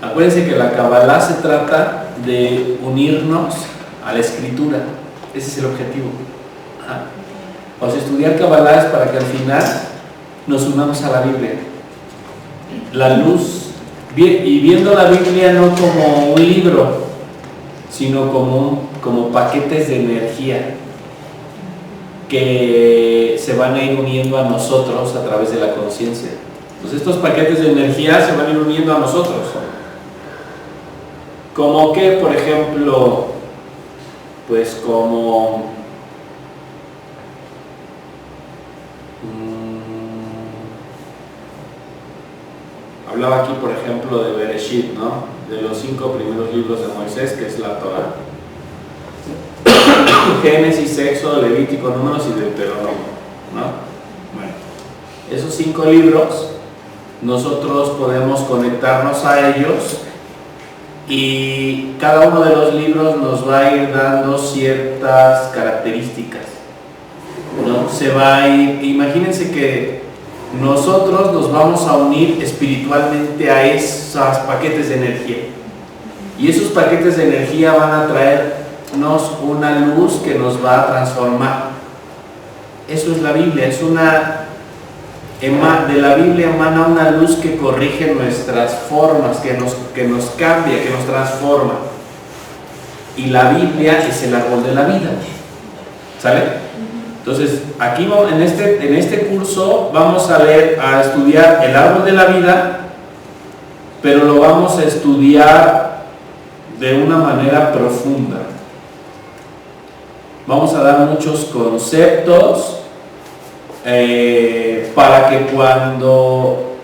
Acuérdense que la Kabbalah se trata de unirnos a la Escritura. Ese es el objetivo. Ajá. O sea, estudiar Kabbalah es para que al final nos unamos a la Biblia. La luz, y viendo la Biblia no como un libro, sino como paquetes de energía que se van a ir uniendo a nosotros a través de la conciencia. Entonces estos paquetes de energía se van a ir uniendo a nosotros. Como que, por ejemplo, pues como hablaba aquí, por ejemplo, de Bereshit, ¿no? De los 5 primeros libros de Moisés, que es la Torah. Génesis, Éxodo, Levítico, Números y Deuteronomio, ¿no? Bueno, esos 5 libros nosotros podemos conectarnos a ellos y cada uno de los libros nos va a ir dando ciertas características, ¿no? Se va a ir, imagínense que nosotros nos vamos a unir espiritualmente a esos paquetes de energía y esos paquetes de energía van a traernos una luz que nos va a transformar. Eso es la Biblia, de la Biblia emana una luz que corrige nuestras formas, que nos cambia, que nos transforma. Y la Biblia es el árbol de la vida. ¿Sale? Entonces, aquí en este curso vamos a estudiar el árbol de la vida, pero lo vamos a estudiar de una manera profunda. Vamos a dar muchos conceptos para que cuando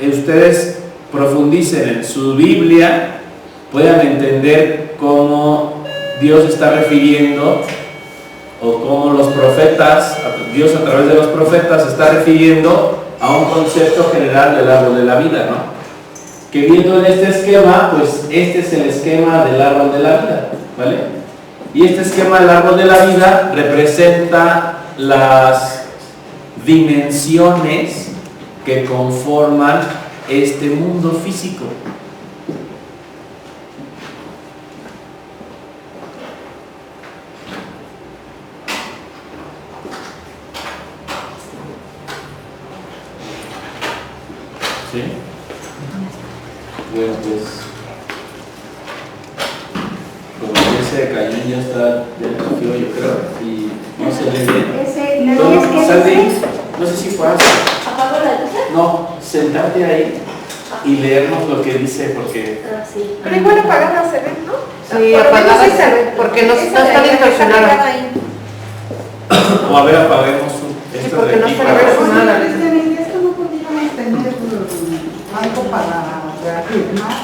ustedes profundicen en su Biblia puedan entender cómo Dios está refiriendo o cómo los profetas, Dios a través de los profetas está refiriendo a un concepto general del árbol de la vida, ¿no? Que viendo en este esquema, pues este es el esquema del árbol de la vida, ¿vale? Y este esquema del árbol de la vida representa las dimensiones que conforman este mundo físico. ¿Sí? Bueno, pues como ese cañón ya está cogido, yo creo, y no se ve bien. No sé si puedas. ¿Apago la luz? No, sentarte ahí y leernos lo que dice, porque. Sí. Pero igual apagada se ve, ¿no? Sí, apagada se ve, porque no está distorsionada. O a ver, apaguemos esto porque de no aquí está para. distorsionada. Esto no podríamos tener algo para afirmar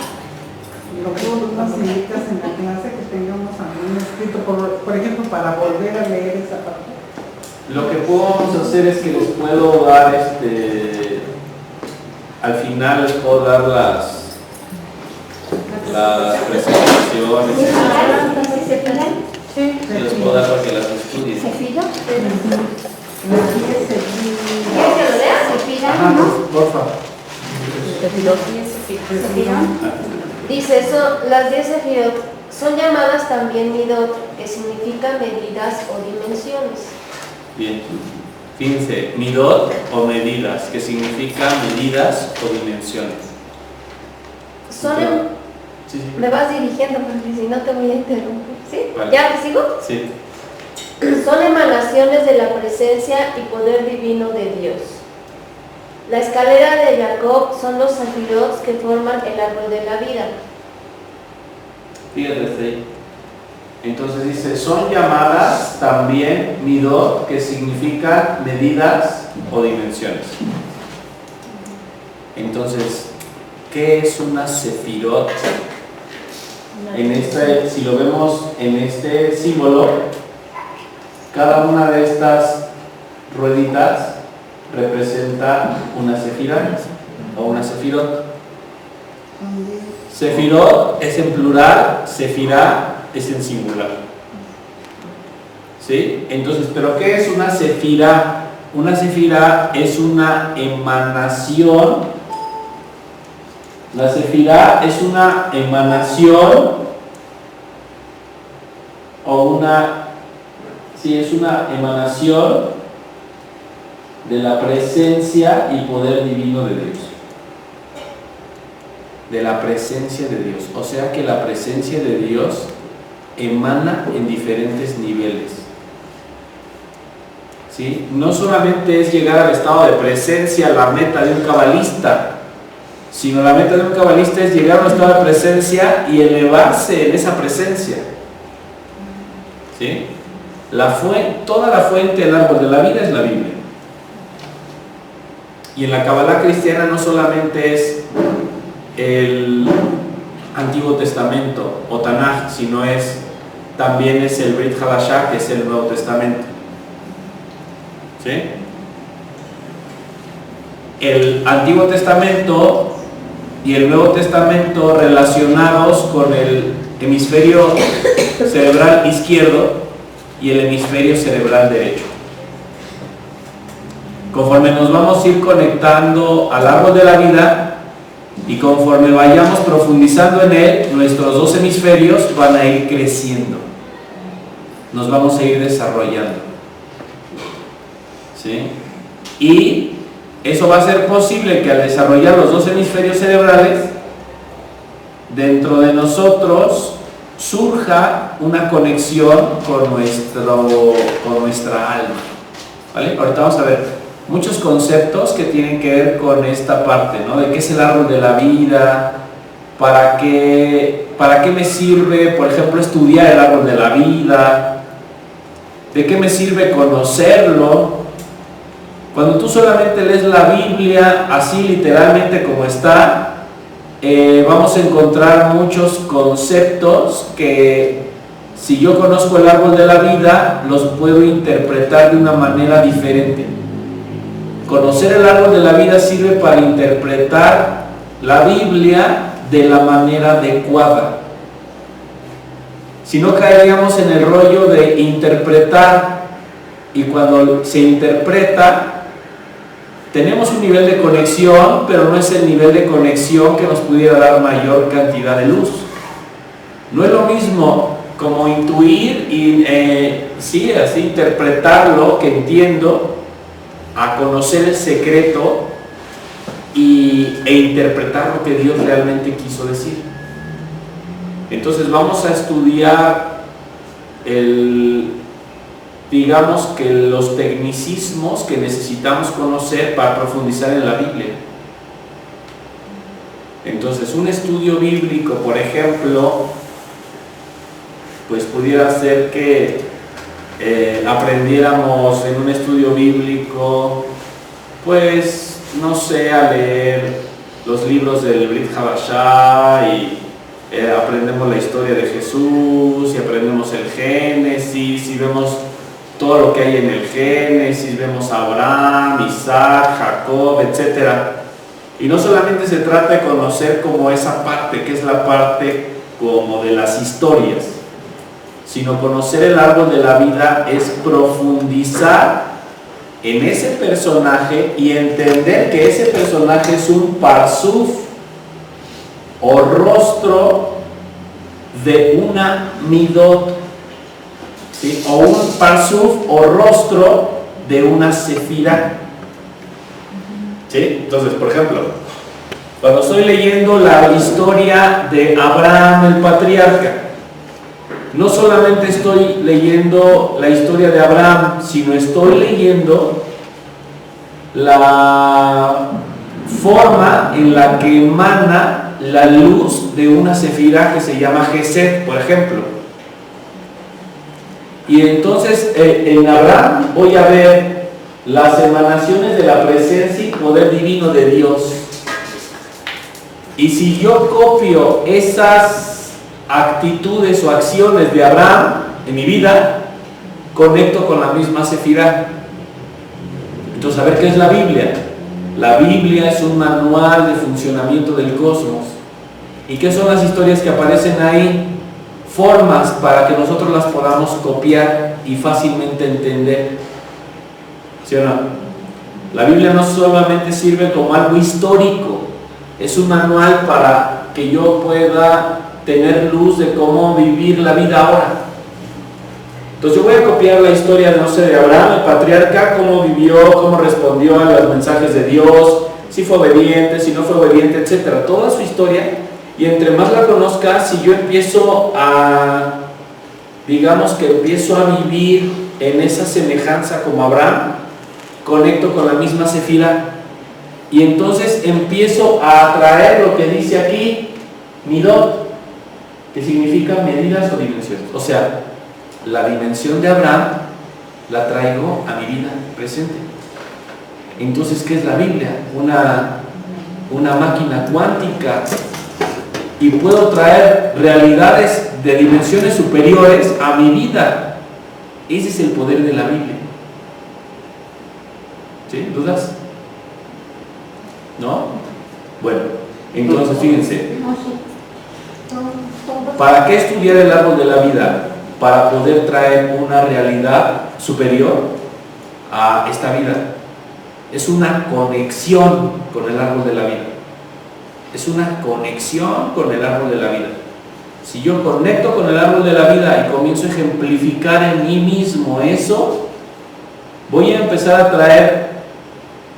lo que tú nos indicas en la clase, que tengamos algún escrito, por ejemplo, para volver a leer esa parte. Lo que podemos hacer es que les puedo dar al final les puedo dar las presentaciones. Sí. Les puedo dar para que las estudien. ¿Cepillo? ¿Quieres que lo lea? Ajá, por favor. Dice, las 10 sefirot son llamadas también midot, que significa medidas o dimensiones. Bien, fíjense, midot o medidas, que significa medidas o dimensiones. Sí. Me vas dirigiendo porque si no te voy a interrumpir. ¿Sí? Vale. ¿Ya te sigo? Sí. Son emanaciones de la presencia y poder divino de Dios. La escalera de Jacob son los sefirot que forman el árbol de la vida. Fíjate ahí. Entonces dice, son llamadas también midot, que significan medidas o dimensiones. Entonces, ¿qué es una sefirot? Si lo vemos en este símbolo, cada una de estas rueditas representa una sefirá o una sefirot. Sefirot es en plural, sefirá es en singular. ¿Sí? Entonces, ¿pero qué es una sefirá? Una sefirá es una emanación La sefirá es una emanación es una emanación de la presencia y poder divino de Dios. De la presencia de Dios. O sea que la presencia de Dios emana en diferentes niveles. ¿Sí? No solamente es llegar al estado de presencia, la meta de un cabalista, sino la meta de un cabalista es llegar a un estado de presencia y elevarse en esa presencia. ¿Sí? Toda la fuente del árbol de la vida es la Biblia. Y en la Kabbalah cristiana no solamente es el Antiguo Testamento o Tanaj, sino también es el Brit Hadashah, que es el Nuevo Testamento. ¿Sí? El Antiguo Testamento y el Nuevo Testamento relacionados con el hemisferio cerebral izquierdo y el hemisferio cerebral derecho. Conforme nos vamos a ir conectando al árbol de la vida y conforme vayamos profundizando en él, nuestros dos hemisferios van a ir creciendo, nos vamos a ir desarrollando. ¿Sí? Y eso va a ser posible que al desarrollar los dos hemisferios cerebrales, dentro de nosotros surja una conexión con nuestra alma. ¿Vale? Ahorita vamos a ver muchos conceptos que tienen que ver con esta parte, ¿no? De qué es el árbol de la vida, para qué me sirve, por ejemplo, estudiar el árbol de la vida, de qué me sirve conocerlo. Cuando tú solamente lees la Biblia así literalmente como está, vamos a encontrar muchos conceptos que si yo conozco el árbol de la vida los puedo interpretar de una manera diferente. Conocer el árbol de la vida sirve para interpretar la Biblia de la manera adecuada. Si no caeríamos en el rollo de interpretar, y cuando se interpreta tenemos un nivel de conexión, pero no es el nivel de conexión que nos pudiera dar mayor cantidad de luz. No es lo mismo como intuir y sí, así interpretar lo que entiendo, a conocer el secreto e interpretar lo que Dios realmente quiso decir. Entonces vamos a estudiar digamos que los tecnicismos que necesitamos conocer para profundizar en la Biblia. Entonces un estudio bíblico, por ejemplo, pues pudiera ser que aprendiéramos en un estudio bíblico, pues no sé, a leer los libros del Brit Hadashah y aprendemos la historia de Jesús y aprendemos el Génesis y vemos todo lo que hay en el Génesis, vemos a Abraham, Isaac, Jacob, etc. Y no solamente se trata de conocer como esa parte, que es la parte como de las historias, sino conocer el árbol de la vida es profundizar en ese personaje y entender que ese personaje es un parsuf o rostro de una midot, ¿sí? O un parsuf o rostro de una sefirá. ¿Sí? Entonces, por ejemplo, cuando estoy leyendo la historia de Abraham el patriarca, no solamente estoy leyendo la historia de Abraham, sino estoy leyendo la forma en la que emana la luz de una sefirá que se llama Gesed, por ejemplo. Y entonces en Abraham voy a ver las emanaciones de la presencia y poder divino de Dios. Y si yo copio esas actitudes o acciones de Abraham en mi vida, conecto con la misma sefirá. Entonces, a ver, ¿qué es la Biblia? La Biblia es un manual de funcionamiento del cosmos. ¿Y qué son las historias que aparecen ahí? Formas para que nosotros las podamos copiar y fácilmente entender. ¿Sí o no? La Biblia no solamente sirve como algo histórico, Es un manual para que yo pueda tener luz de cómo vivir la vida ahora. Entonces yo voy a copiar la historia, no sé, de Abraham, el patriarca, cómo vivió, cómo respondió a los mensajes de Dios, si fue obediente, si no fue obediente, etc. Toda su historia, y entre más la conozca, si yo empiezo a, digamos que empiezo a vivir en esa semejanza como Abraham, conecto con la misma Sefirá, y entonces empiezo a atraer lo que dice aquí, Midot, que significa medidas o dimensiones. O sea, la dimensión de Abraham la traigo a mi vida presente. Entonces, ¿qué es la Biblia? Una máquina cuántica, y puedo traer realidades de dimensiones superiores a mi vida. Ese es el poder de la Biblia. ¿Sí? ¿Dudas? ¿No? Bueno, entonces fíjense, ¿para qué estudiar el árbol de la vida? Para poder traer una realidad superior a esta vida. Es una conexión con el árbol de la vida. Es una conexión con el árbol de la vida. Si yo conecto con el árbol de la vida y comienzo a ejemplificar en mí mismo eso, voy a empezar a traer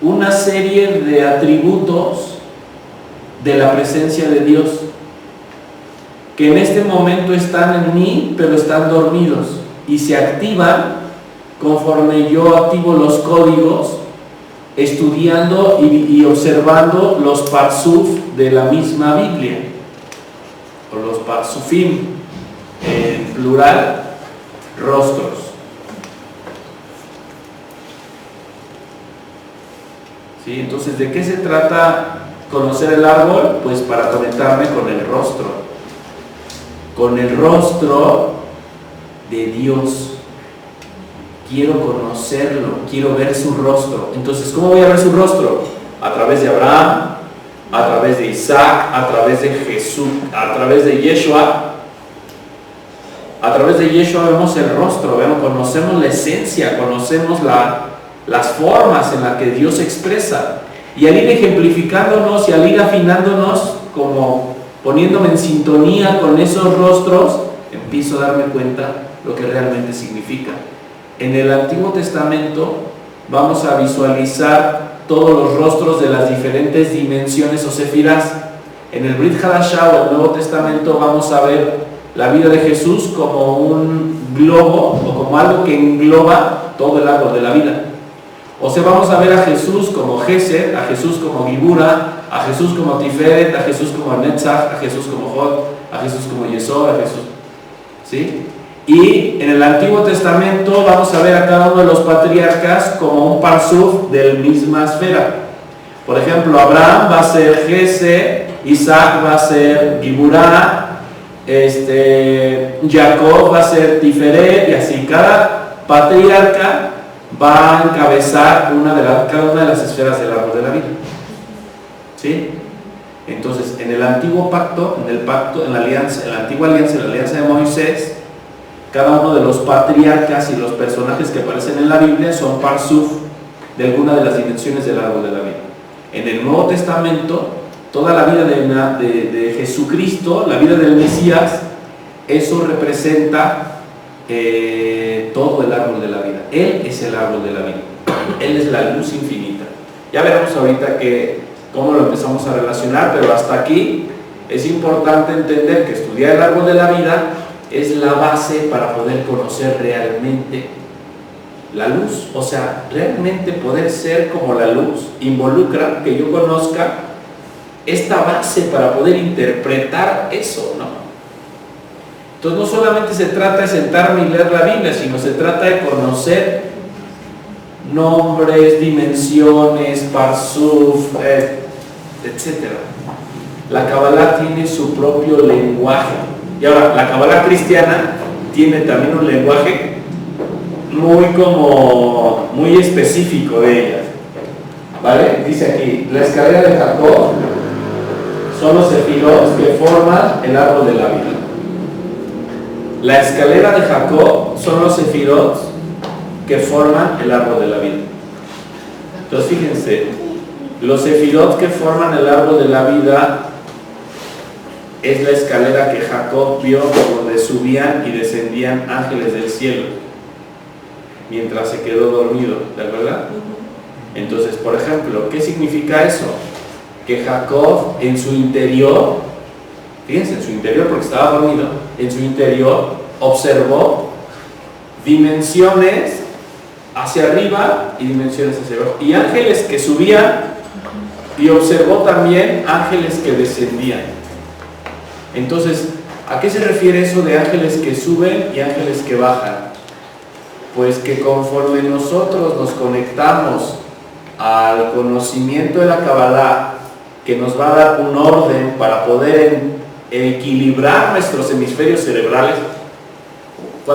una serie de atributos de la presencia de Dios que en este momento están en mí, pero están dormidos y se activan conforme yo activo los códigos, estudiando y observando los parsuf de la misma Biblia, o los parsufim, en plural, rostros. ¿Sí? Entonces, ¿de qué se trata conocer el árbol? Pues para conectarme con el rostro de Dios. Quiero conocerlo, quiero ver su rostro. Entonces, ¿cómo voy a ver su rostro? A través de Abraham, a través de Isaac, a través de Jesús, a través de Yeshua. A través de Yeshua vemos el rostro, conocemos la esencia, conocemos las formas en las que Dios se expresa. Y al ir ejemplificándonos y al ir afinándonos, como poniéndome en sintonía con esos rostros, empiezo a darme cuenta lo que realmente significa. En el Antiguo Testamento vamos a visualizar todos los rostros de las diferentes dimensiones o sefirás. En el Brit Hadashah o el Nuevo Testamento vamos a ver la vida de Jesús como un globo o como algo que engloba todo el árbol de la vida. O sea, vamos a ver a Jesús como Gesed, a Jesús como Gibura, a Jesús como Tiferet, a Jesús como Netzach, a Jesús como Jod, a Jesús como Yesod, a Jesús, ¿sí? Y en el Antiguo Testamento vamos a ver a cada uno de los patriarcas como un parsuf de la misma esfera. Por ejemplo, Abraham va a ser Gesed, Isaac va a ser Gibura, Jacob va a ser Tiferet, y así cada patriarca va a encabezar cada una de las esferas del árbol de la vida. ¿Sí? Entonces, en el antiguo pacto, en la antigua alianza, en la alianza de Moisés, cada uno de los patriarcas y los personajes que aparecen en la Biblia son parsuf de alguna de las dimensiones del árbol de la vida. En el Nuevo Testamento, toda la vida de Jesucristo, la vida del Mesías, eso representa todo el árbol de la vida. Él es el árbol de la vida. Él es la luz infinita. Ya veremos ahorita cómo lo empezamos a relacionar, pero hasta aquí es importante entender que estudiar el árbol de la vida es la base para poder conocer realmente la luz. O sea, realmente poder ser como la luz involucra que yo conozca esta base para poder interpretar eso, ¿no? Entonces no solamente se trata de sentarme y leer la Biblia, sino se trata de conocer nombres, dimensiones, parsuf, etc. La Kabbalah tiene su propio lenguaje. Y ahora, la Kabbalah cristiana tiene también un lenguaje muy específico de ella. ¿Vale? Dice aquí, la escalera de Jacob son los sefirot que forman el árbol de la vida. La escalera de Jacob son los sefirot que forman el árbol de la vida. Entonces fíjense, Los sefirot que forman el árbol de la vida es la escalera que Jacob vio por donde subían y descendían ángeles del cielo mientras se quedó dormido, ¿de verdad? Entonces, por ejemplo, ¿qué significa eso? Que Jacob en su interior, fíjense, en su interior, porque estaba dormido, en su interior observó dimensiones hacia arriba y dimensiones hacia abajo, y ángeles que subían, y observó también ángeles que descendían. Entonces, ¿a qué se refiere eso de ángeles que suben y ángeles que bajan? Pues que conforme nosotros nos conectamos al conocimiento de la Kabbalah, que nos va a dar un orden para poder equilibrar nuestros hemisferios cerebrales.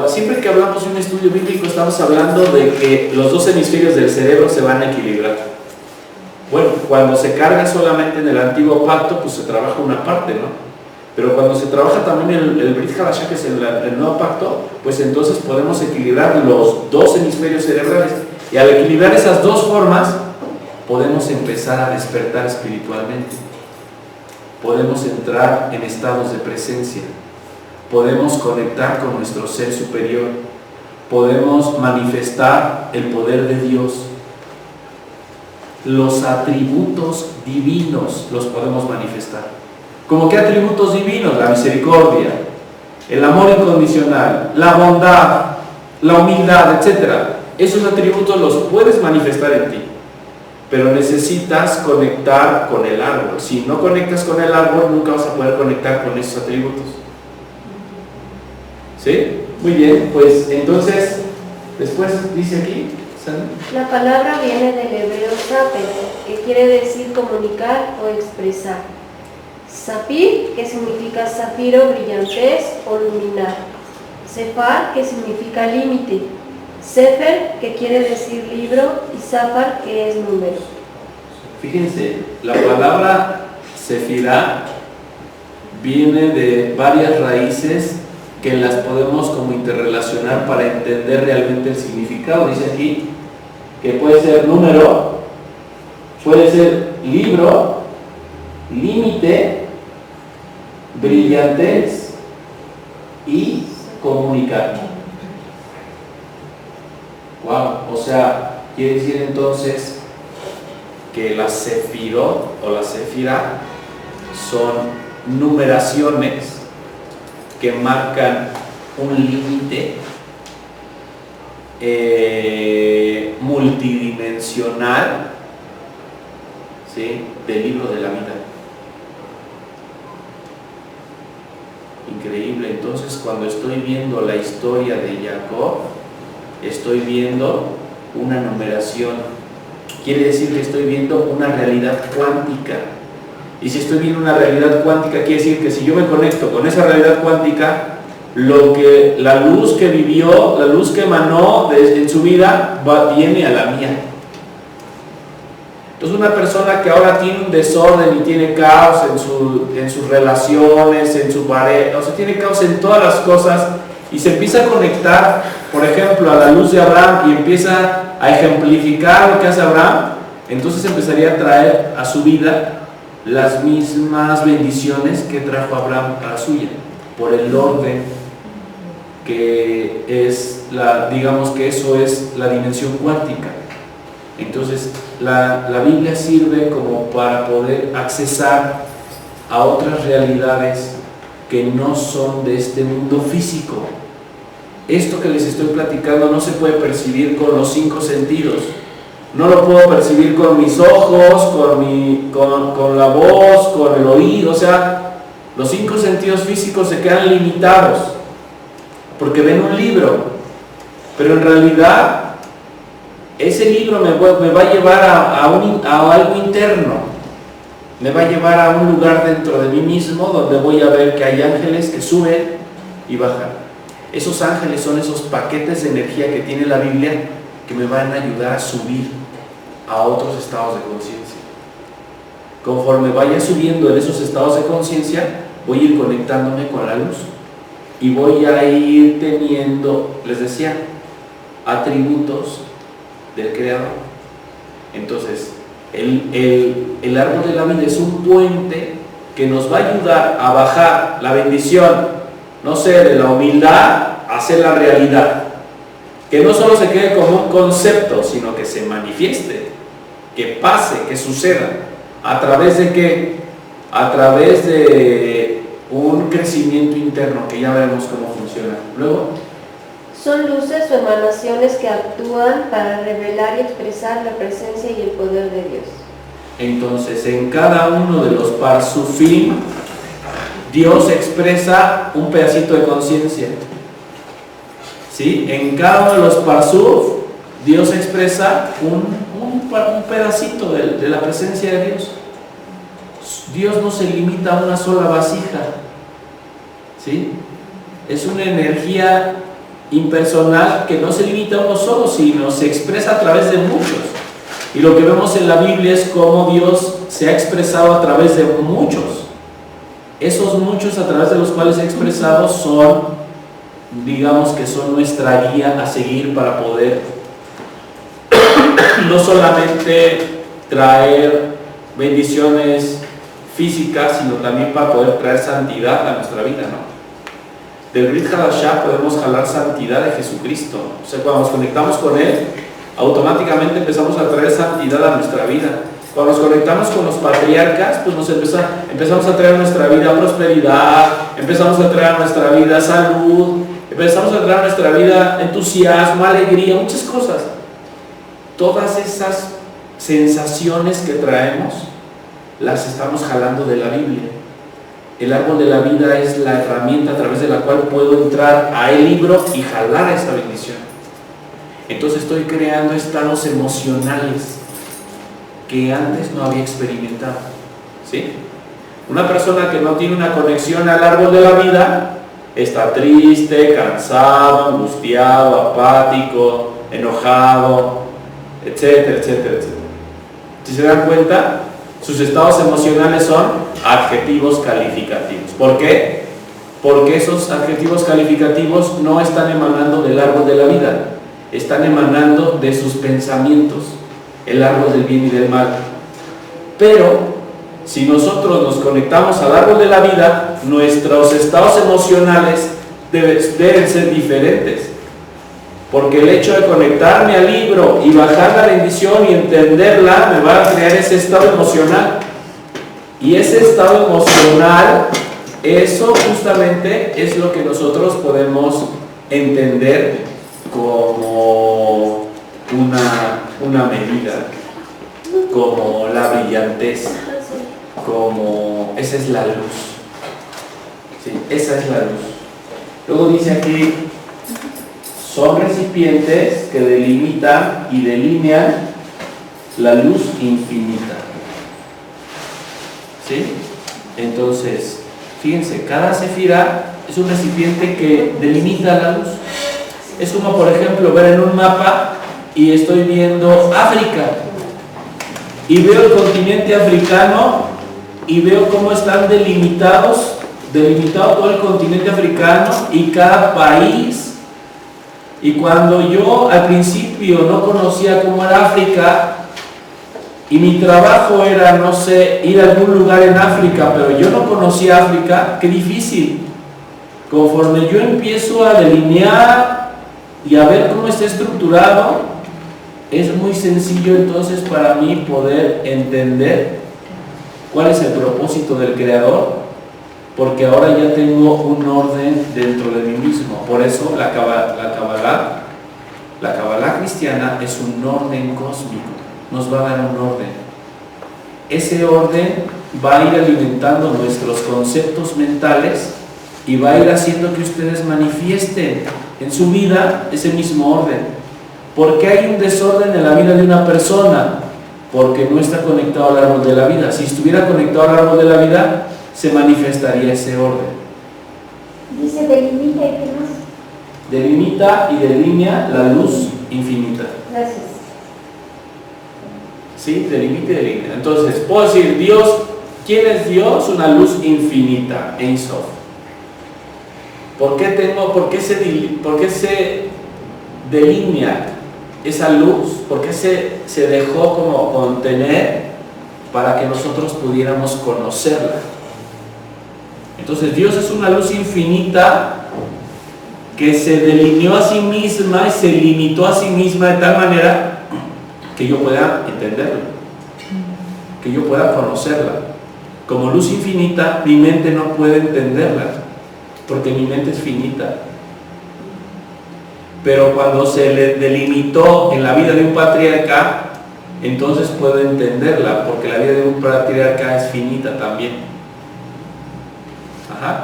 Siempre que hablamos de un estudio bíblico estamos hablando de que los dos hemisferios del cerebro se van a equilibrar. Bueno, cuando se carga solamente en el antiguo pacto, pues se trabaja una parte, ¿no? Pero cuando se trabaja también el Brit Hadashah, que es el nuevo pacto, pues entonces podemos equilibrar los dos hemisferios cerebrales. Y al equilibrar esas dos formas, podemos empezar a despertar espiritualmente. Podemos entrar en estados de presencia. Podemos conectar con nuestro ser superior. Podemos manifestar el poder de Dios. Los atributos divinos los podemos manifestar. ¿Cómo qué atributos divinos? La misericordia, el amor incondicional, la bondad, la humildad, etc. Esos atributos los puedes manifestar en ti, pero necesitas conectar con el árbol. Si no conectas con el árbol, nunca vas a poder conectar con esos atributos. ¿Sí? Muy bien, pues entonces, después dice aquí, ¿saben? La palabra viene del hebreo saper, que quiere decir comunicar o expresar. Sapir, que significa zafiro, brillantez o luminar. Sefar, que significa límite. Sefer, que quiere decir libro, y Safar, que es número. Fíjense, la palabra sefirá viene de varias raíces que las podemos como interrelacionar para entender realmente el significado. Dice aquí que puede ser número, puede ser libro, límite, brillantez y comunicar. Wow, o sea, quiere decir entonces que la sefirot o la sefirá son numeraciones que marcan un límite multidimensional, ¿sí?, del libro de la vida. Increíble. Entonces, cuando estoy viendo la historia de Jacob, estoy viendo una numeración. Quiere decir que estoy viendo una realidad cuántica. Y si estoy viendo una realidad cuántica, quiere decir que si yo me conecto con esa realidad cuántica, la luz que vivió, la luz que emanó en su vida, viene a la mía. Entonces, una persona que ahora tiene un desorden y tiene caos en sus relaciones, en su pareja, o sea, tiene caos en todas las cosas, y se empieza a conectar, por ejemplo, a la luz de Abraham, y empieza a ejemplificar lo que hace Abraham, entonces empezaría a traer a su vida las mismas bendiciones que trajo Abraham a la suya, por el orden que es digamos que eso es la dimensión cuántica. Entonces la Biblia sirve como para poder accesar a otras realidades que no son de este mundo físico. Esto que les estoy platicando no se puede percibir con los 5 sentidos. No lo puedo percibir con mis ojos, con la voz, con el oído. O sea, los 5 sentidos físicos se quedan limitados porque ven un libro, pero en realidad ese libro me va a llevar a algo interno, me va a llevar a un lugar dentro de mí mismo donde voy a ver que hay ángeles que suben y bajan. Esos ángeles son esos paquetes de energía que tiene la Biblia que me van a ayudar a subir a otros estados de conciencia. Conforme vaya subiendo en esos estados de conciencia, voy a ir conectándome con la luz y voy a ir teniendo, les decía, atributos del Creador. Entonces, El árbol de la vida es un puente que nos va a ayudar a bajar la bendición, no sé, de la humildad a hacer la realidad. Que no solo se quede como un concepto, sino que se manifieste, que pase, que suceda. ¿A través de qué? A través de un crecimiento interno, que ya veremos cómo funciona. Luego, son luces o emanaciones que actúan para revelar y expresar la presencia y el poder de Dios. entonces, en cada uno de los parsufim, Dios expresa un pedacito de conciencia. ¿Sí? En cada uno de los parsuf, Dios expresa un pedacito de la presencia de Dios. Dios no se limita a una sola vasija. ¿Sí? Es una energía impersonal que no se limita a uno solo, sino se expresa a través de muchos. Y lo que vemos en la Biblia es cómo Dios se ha expresado a través de muchos. Esos muchos a través de los cuales se ha expresado son, digamos que son nuestra guía a seguir para poder no solamente traer bendiciones físicas, sino también para poder traer santidad a nuestra vida, ¿no? Del Brit Hadashah podemos jalar santidad de Jesucristo. O sea, cuando nos conectamos con Él, automáticamente empezamos a traer santidad a nuestra vida. Cuando nos conectamos con los patriarcas, pues empezamos a traer a nuestra vida prosperidad, empezamos a traer a nuestra vida salud, empezamos a traer a nuestra vida entusiasmo, alegría, muchas cosas. Todas esas sensaciones que traemos, las estamos jalando de la Biblia. El árbol de la vida es la herramienta a través de la cual puedo entrar a el libro y jalar esa bendición. Entonces estoy creando estados emocionales que antes no había experimentado. ¿Sí? Una persona que no tiene una conexión al árbol de la vida está triste, cansado, angustiado, apático, enojado, etcétera, etcétera, etcétera. Si se dan cuenta, sus estados emocionales son adjetivos calificativos. ¿Por qué? Porque esos adjetivos calificativos no están emanando del árbol de la vida, están emanando de sus pensamientos, el árbol del bien y del mal. Pero si nosotros nos conectamos al árbol de la vida, nuestros estados emocionales deben ser diferentes. Porque el hecho de conectarme al libro y bajar la bendición y entenderla me va a crear ese estado emocional. Y ese estado emocional, eso justamente es lo que nosotros podemos entender como una medida, como la brillantez, como esa es la luz. Sí, esa es la luz. Luego dice aquí, son recipientes que delimitan y delinean la luz infinita. ¿Sí? Entonces, fíjense, cada sefira es un recipiente que delimita la luz. Es como, por ejemplo, ver en un mapa y estoy viendo África y veo el continente africano y veo cómo están delimitado todo el continente africano y cada país. Y cuando yo al principio no conocía cómo era África y mi trabajo era, no sé, ir a algún lugar en África, pero yo no conocía África, qué difícil. Conforme yo empiezo a delinear y a ver cómo está estructurado, es muy sencillo entonces para mí poder entender cuál es el propósito del Creador, porque ahora ya tengo un orden dentro de mí mismo. Por eso la Kabbalah cristiana es un orden cósmico, nos va a dar un orden. Ese orden va a ir alimentando nuestros conceptos mentales y va a ir haciendo que ustedes manifiesten en su vida ese mismo orden. ¿Por qué hay un desorden en la vida de una persona? Porque no está conectado al árbol de la vida. Si estuviera conectado al árbol de la vida, se manifestaría ese orden. Dice delimita y qué más. Delimita y delinea la luz infinita. Gracias. ¿Sí? Delimita y delinea. Entonces, puedo decir, Dios, ¿quién es Dios? Una luz infinita, Ein Sof. ¿Por qué se delinea esa luz? ¿Por qué se dejó como contener para que nosotros pudiéramos conocerla. Entonces Dios es una luz infinita que se delineó a sí misma y se limitó a sí misma de tal manera que yo pueda entenderla, que yo pueda conocerla. Como luz infinita, mi mente no puede entenderla, porque mi mente es finita. Pero cuando se le delimitó en la vida de un patriarca, entonces puedo entenderla, porque la vida de un patriarca es finita también. Ajá.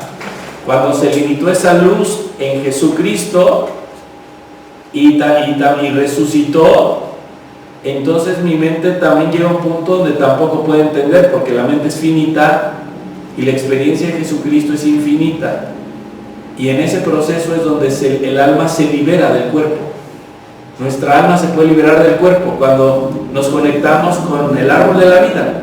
Cuando se limitó esa luz en Jesucristo y resucitó, entonces mi mente también llega a un punto donde tampoco puede entender, porque la mente es finita y la experiencia de Jesucristo es infinita. Y en ese proceso es donde el alma se libera del cuerpo. Nuestra alma se puede liberar del cuerpo cuando nos conectamos con el árbol de la vida.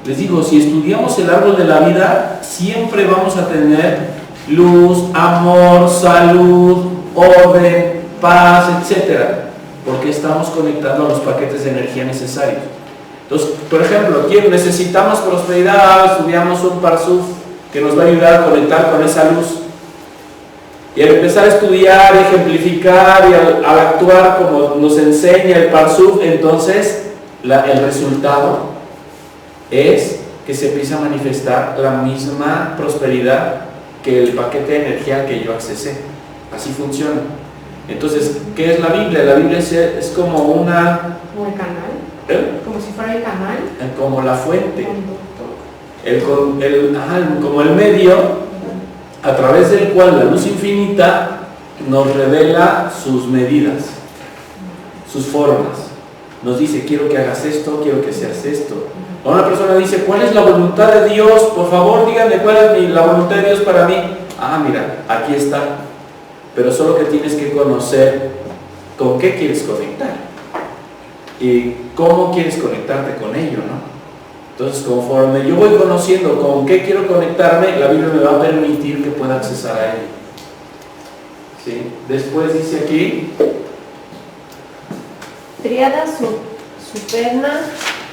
Les digo, si estudiamos el árbol de la vida, siempre vamos a tener luz, amor, salud, orden, paz, etc. Porque estamos conectando a los paquetes de energía necesarios. Entonces, por ejemplo, necesitamos prosperidad, estudiamos un Parsuf que nos va a ayudar a conectar con esa luz. Y al empezar a estudiar, ejemplificar y al actuar como nos enseña el Parsuf, entonces el resultado es que se empieza a manifestar la misma prosperidad que el paquete de energía que yo accesé. Así funciona. Entonces, ¿qué es la Biblia? La Biblia es como una... Como el canal. Como si fuera el canal. Como la fuente. Como el medio a través del cual la luz infinita nos revela sus medidas, sus formas. Nos dice, quiero que hagas esto, quiero que seas esto. O una persona dice, ¿cuál es la voluntad de Dios? Por favor, díganme cuál es la voluntad de Dios para mí. Ah, mira, aquí está. Pero solo que tienes que conocer con qué quieres conectar y cómo quieres conectarte con ello, ¿no? Entonces, conforme yo voy conociendo con qué quiero conectarme, la Biblia me va a permitir que pueda accesar a ello. ¿Sí? Después dice aquí, tríada superna,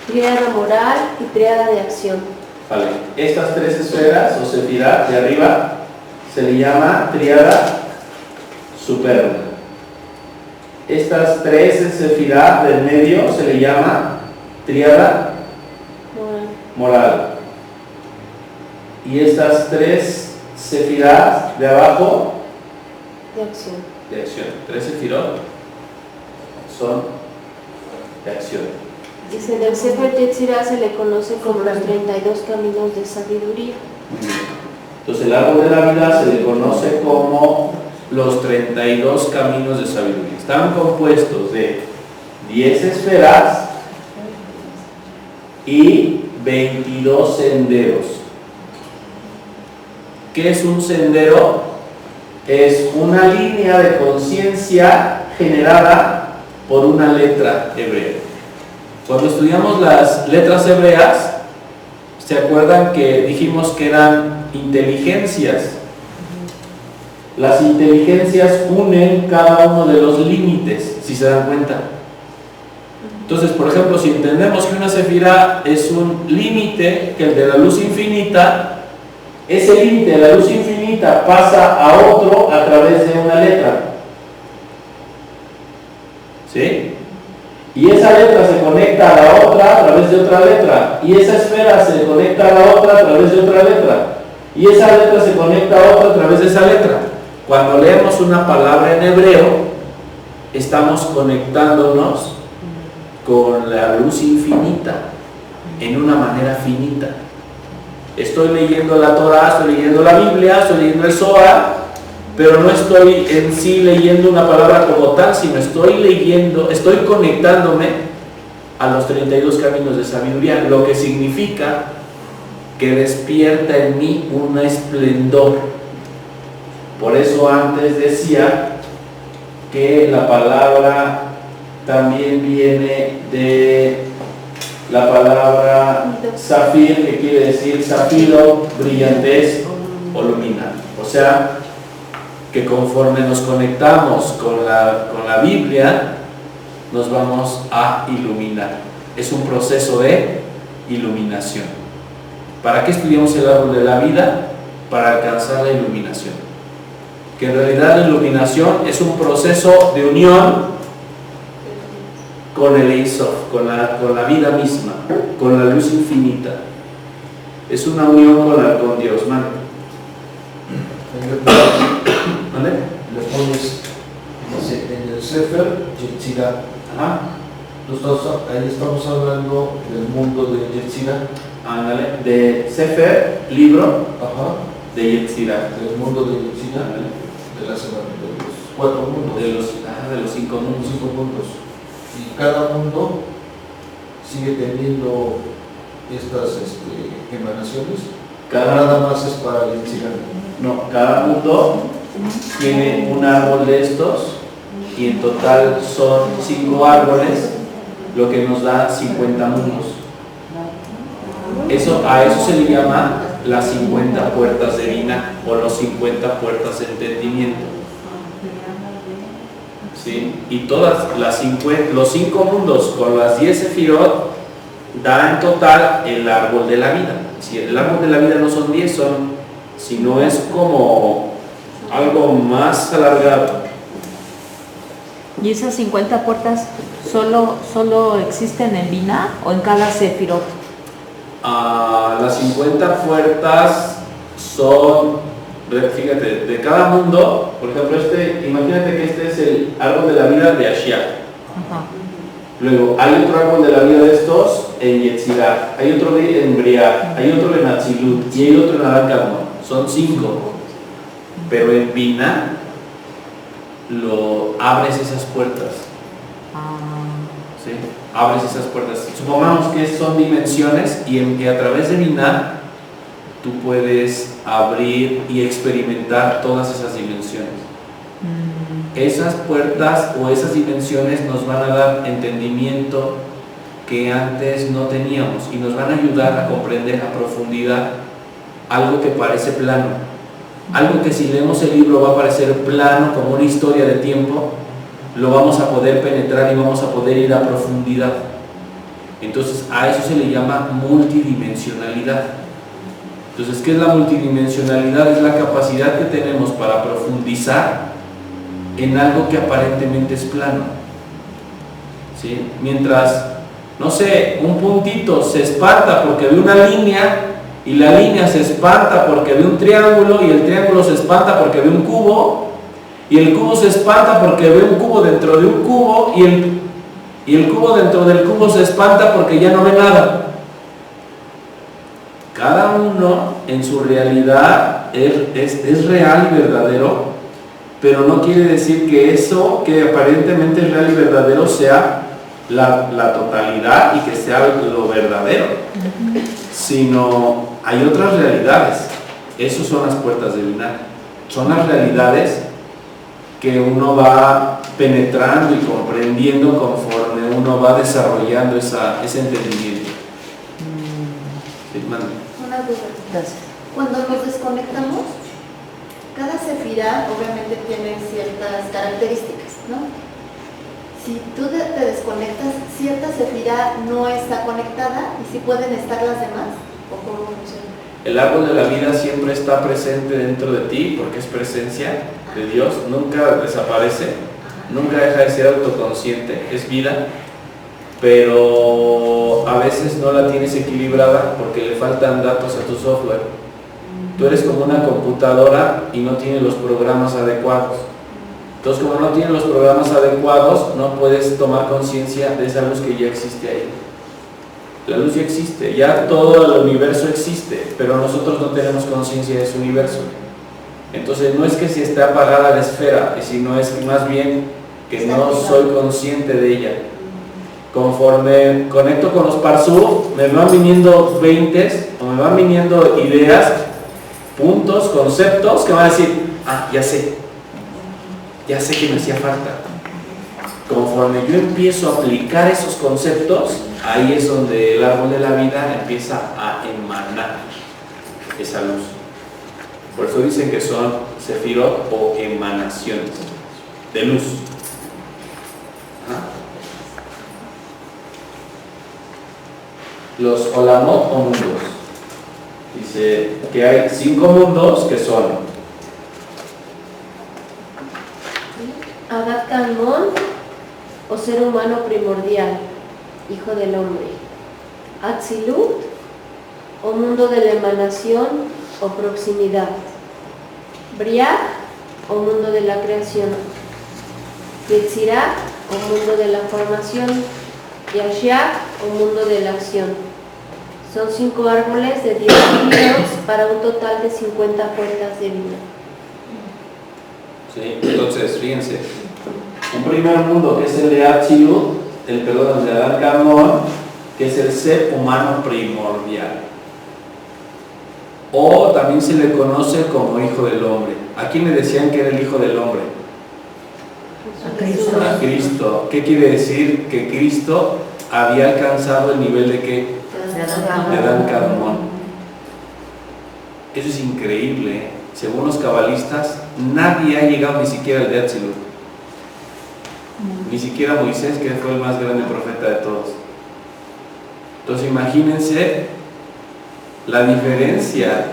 tríada moral y tríada de acción. vale, estas tres esferas o sefirá de arriba se le llama tríada superna. Estas tres sefirá del medio se le llama tríada moral. Y estas tres sefirás de abajo De acción. de acción. Tres sefirot son de acción. Dice, del Sefer Yetzirah se le conoce como los 32 caminos de sabiduría. Muy bien. Entonces el árbol de la vida se le conoce como los 32 caminos de sabiduría. Están compuestos de 10 esferas y 22 senderos. ¿Qué es un sendero? Es una línea de conciencia generada por una letra hebrea. Cuando estudiamos las letras hebreas, ¿se acuerdan que dijimos que eran inteligencias? Las inteligencias unen cada uno de los límites, si se dan cuenta. Entonces, por ejemplo, si entendemos que una sefirá es un límite, que el de la luz infinita, ese límite de la luz infinita pasa a otro a través de una letra. ¿Sí? Y esa letra se conecta a la otra a través de otra letra. Y esa esfera se conecta a la otra a través de otra letra. Y esa letra se conecta a otra a través de esa letra. Cuando leemos una palabra en hebreo, estamos conectándonos con la luz infinita en una manera finita. Estoy leyendo la Torah, estoy leyendo la Biblia, estoy leyendo el Zohar, pero no estoy en sí leyendo una palabra como tal, sino estoy conectándome a los 32 caminos de sabiduría, lo que significa que despierta en mí un esplendor. Por eso antes decía que la palabra también viene de la palabra zafir, que quiere decir zafiro, brillantez o luminar. O sea, que conforme nos conectamos con la Biblia, nos vamos a iluminar. Es un proceso de iluminación. ¿Para qué estudiamos el árbol de la vida? Para alcanzar la iluminación. Que en realidad la iluminación es un proceso de unión con el Ein Sof, con la vida misma, con la luz infinita. Es una unión con Dios. ¿Mande? ¿Mande? Le pones, dice, en el Sefer Yetzirah. Ajá. Ahí estamos hablando del mundo de Yetzirah. Ándale. De Sefer, libro, Ajá. de Yetzirah. Del mundo de Yetzirah. Ándale. De los 4 mundos. De los 5 mundos. 5 mundos. Y cada mundo sigue teniendo estas emanaciones. Nada más es para Yetzirah. No, cada mundo tiene un árbol de estos y en total son 5 árboles, lo que nos da 50 mundos. A eso se le llama las 50 puertas de Binah o los 50 puertas de entendimiento. ¿Sí? Y todas los 5 mundos con las 10 sefirot da en total el árbol de la vida. Si el árbol de la vida no son 10, sino es como algo más alargado. ¿Y esas 50 puertas solo existen en Binah o en cada sefirot? Las 50 puertas son, fíjate, de cada mundo. Por ejemplo, imagínate que este es el árbol de la vida de Ashiach. Ajá. Luego hay otro árbol de la vida de estos en Yetzirah, hay otro en Briah, hay otro en Atzilut y hay otro en Adán Kadmon. Son 5. Pero en Binah abres esas puertas. ¿Sí? Abres esas puertas. Supongamos que son dimensiones y en que a través de Binah tú puedes abrir y experimentar todas esas dimensiones. Esas puertas o esas dimensiones nos van a dar entendimiento que antes no teníamos y nos van a ayudar a comprender a profundidad algo que parece plano, algo que si leemos el libro va a parecer plano como una historia de tiempo, lo vamos a poder penetrar y vamos a poder ir a profundidad. Entonces a eso se le llama multidimensionalidad. Entonces, ¿qué es la multidimensionalidad? Es la capacidad que tenemos para profundizar en algo que aparentemente es plano. ¿Sí? Mientras, no sé, un puntito se espanta porque ve una línea y la línea se espanta porque ve un triángulo y el triángulo se espanta porque ve un cubo y el cubo se espanta porque ve un cubo dentro de un cubo y el cubo dentro del cubo se espanta porque ya no ve nada. Cada uno en su realidad es real y verdadero, pero no quiere decir que eso que aparentemente es real y verdadero sea la totalidad y que sea lo verdadero, sino hay otras realidades. Esas son las puertas de Binah. Son las realidades que uno va penetrando y comprendiendo conforme uno va desarrollando ese entendimiento. Sí, Una duda. Gracias. Cuando nos desconectamos, cada sefirá obviamente tiene ciertas características, ¿no? Si tú te desconectas, cierta sefirá no está conectada y si pueden estar las demás, ¿o cómo funciona? El árbol de la vida siempre está presente dentro de ti porque es presencia de Dios, nunca desaparece, nunca deja de ser autoconsciente, es vida, pero a veces no la tienes equilibrada porque le faltan datos a tu software. Tú eres como una computadora y no tienes los programas adecuados. Entonces, como no tienes los programas adecuados, no puedes tomar conciencia de esa luz que ya existe ahí. La luz ya existe, ya todo el universo existe, pero nosotros no tenemos conciencia de ese universo. Entonces, no es que si esté apagada la esfera, sino es que más bien que no soy consciente de ella. Conforme conecto con los Parsuf, me van viniendo 20 o me van viniendo ideas, puntos, conceptos que van a decir, ya sé que me hacía falta. Conforme yo empiezo a aplicar esos conceptos, ahí es donde el árbol de la vida empieza a emanar esa luz. Por eso dicen que son sefirot o emanaciones de luz. los Olamot o mundos. Dice que hay 5 mundos que son Adat Kalmon, o ser humano primordial, hijo del hombre. Atzilut, o mundo de la emanación o proximidad. Briach, o mundo de la creación. Yetzirah, o mundo de la formación. Y Ashiach, o mundo de la acción. Son 5 árboles de 10 libros para un total de 50 puertas de vida. ¿Sí? Entonces, fíjense, un primer mundo que es el de Atzilut, el de Adat Kalmon, que es el ser humano primordial. O también se le conoce como hijo del hombre. ¿A quién le decían que era el hijo del hombre? A Cristo. ¿Qué quiere decir? Que Cristo había alcanzado el nivel de ¿qué? De Adat Kalmon. Eso es increíble, ¿eh? Según los cabalistas, nadie ha llegado ni siquiera al de Atzilut. Ni siquiera Moisés, que fue el más grande profeta de todos. Entonces imagínense la diferencia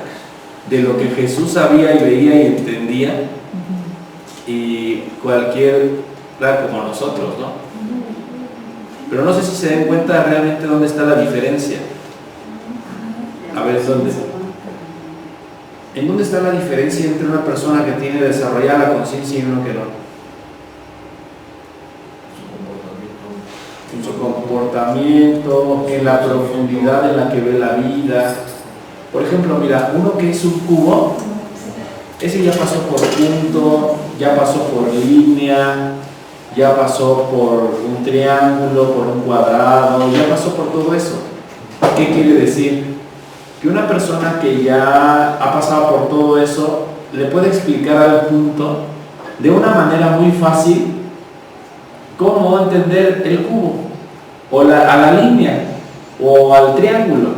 de lo que Jesús sabía y veía y entendía y cualquier, claro, como nosotros, ¿no? Pero no sé si se den cuenta realmente dónde está la diferencia. A ver, ¿dónde? ¿En dónde está la diferencia entre una persona que tiene desarrollada la conciencia y uno que no? En su comportamiento, en la profundidad en la que ve la vida. Por ejemplo, mira, uno que es un cubo, ese ya pasó por punto, ya pasó por línea, ya pasó por un triángulo, por un cuadrado, ya pasó por todo eso. ¿Qué quiere decir? Que una persona que ya ha pasado por todo eso le puede explicar al punto de una manera muy fácil cómo entender el cubo o a la línea o al triángulo,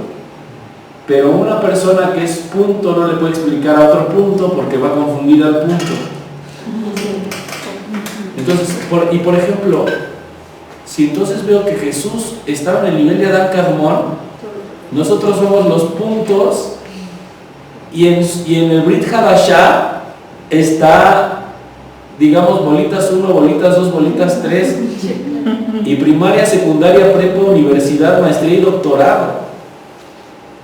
pero una persona que es punto no le puede explicar a otro punto porque va a confundir al punto. Entonces, por ejemplo, si entonces veo que Jesús estaba en el nivel de Adat Kalmon, nosotros vemos los puntos y en el Brit Hadashah está, digamos, bolitas 1, bolitas 2, bolitas 3, y primaria, secundaria, prepa, universidad, maestría y doctorado.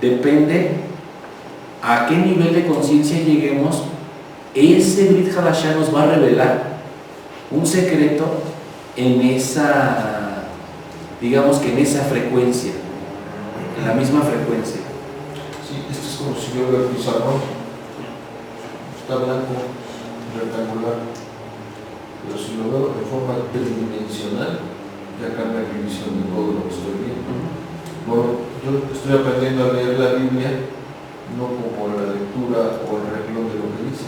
Depende a qué nivel de conciencia lleguemos, ese Brit Hadashah nos va a revelar un secreto en esa, digamos que en esa frecuencia, en la misma frecuencia. Sí, esto es como si yo veo el pizarrón, está blanco, rectangular, pero si lo veo de forma tridimensional, ya cambia mi visión de todo lo que estoy viendo. Bueno, yo estoy aprendiendo a leer la Biblia no como la lectura o el renglón de lo que dice,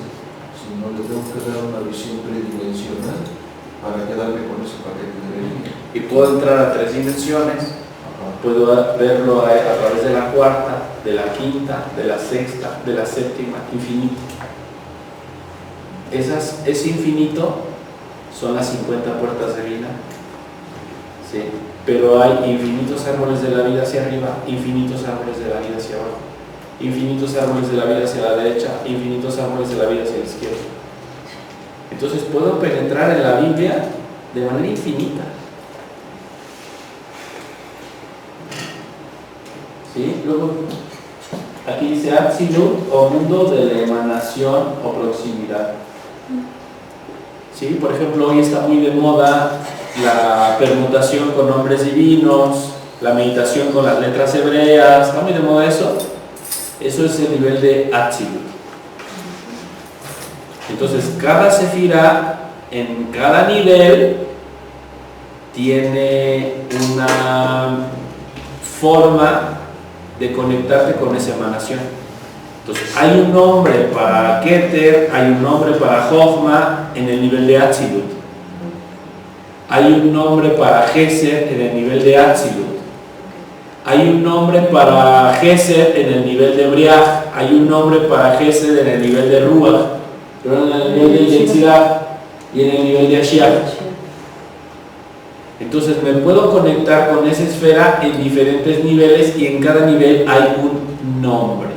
sino le tengo que dar una visión tridimensional para quedarme con ese paquete de Biblia. Y puedo entrar a 3 dimensiones. Puedo verlo a través de la cuarta, de la quinta, de la sexta, de la séptima, infinito. Ese infinito son las 50 puertas de vida, ¿sí? Pero hay infinitos árboles de la vida hacia arriba, infinitos árboles de la vida hacia abajo, infinitos árboles de la vida hacia la derecha, infinitos árboles de la vida hacia la izquierda. Entonces puedo penetrar en la Biblia de manera infinita. ¿Sí? Luego, aquí dice Atzilut o mundo de la emanación o proximidad. ¿Sí? Por ejemplo, hoy está muy de moda la permutación con nombres divinos, la meditación con las letras hebreas. ¿Está muy de moda eso? Eso es el nivel de Atzilut. Entonces, cada sefirá en cada nivel tiene una forma de conectarte con esa emanación. Entonces, hay un nombre para Keter, hay un nombre para Jochma en el nivel de Atzilut. Hay un nombre para Gesed en el nivel de Atzilut. Hay un nombre para Gesed en el nivel de Briach. Hay un nombre para Gesed en el nivel de Ruach, pero en el nivel de Yetzirah y en el nivel de Ashiach. Entonces me puedo conectar con esa esfera en diferentes niveles y en cada nivel hay un nombre.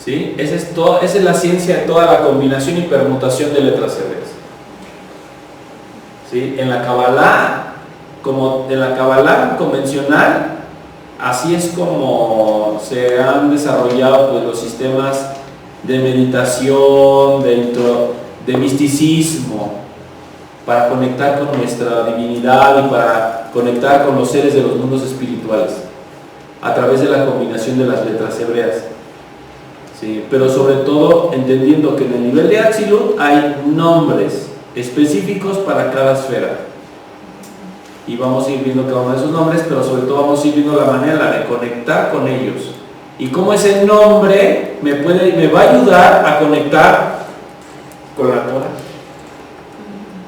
¿Sí? Esa es la ciencia de toda la combinación y permutación de letras hebreas. ¿Sí? En la Kabbalah, como en la Kabbalah convencional, así es como se han desarrollado pues, los sistemas de meditación, de misticismo, para conectar con nuestra divinidad y para conectar con los seres de los mundos espirituales, a través de la combinación de las letras hebreas. Sí, pero sobre todo entendiendo que en el nivel de Atzilut hay nombres específicos para cada esfera. Y vamos a ir viendo cada uno de esos nombres, pero sobre todo vamos a ir viendo la manera de conectar con ellos. Y cómo ese nombre me va a ayudar a conectar con la Torah.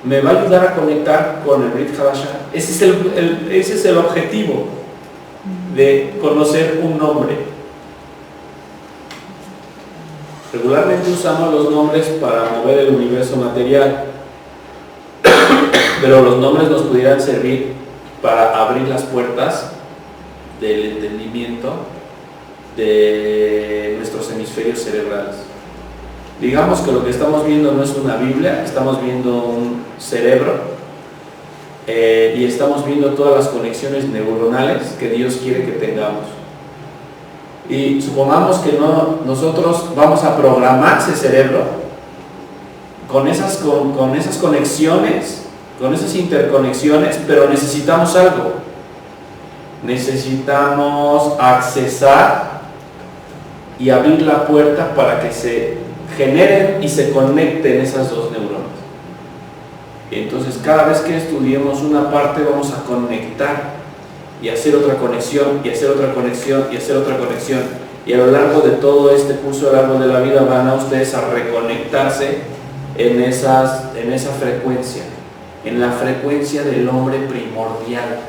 Me va a ayudar a conectar con el Brit Hadashah. Ese es el objetivo de conocer un nombre. Regularmente usamos los nombres para mover el universo material, pero los nombres nos pudieran servir para abrir las puertas del entendimiento de nuestros hemisferios cerebrales. Digamos que lo que estamos viendo no es una Biblia, estamos viendo un cerebro y estamos viendo todas las conexiones neuronales que Dios quiere que tengamos. Y supongamos que nosotros vamos a programar ese cerebro con esas conexiones, con esas interconexiones, pero necesitamos algo. Necesitamos accesar y abrir la puerta para que se generen y se conecten esas dos neuronas. Entonces cada vez que estudiemos una parte vamos a conectar y hacer otra conexión y hacer otra conexión y hacer otra conexión, y a lo largo de todo este curso, a lo largo de la vida, van a ustedes a reconectarse en esa frecuencia, en la frecuencia del hombre primordial,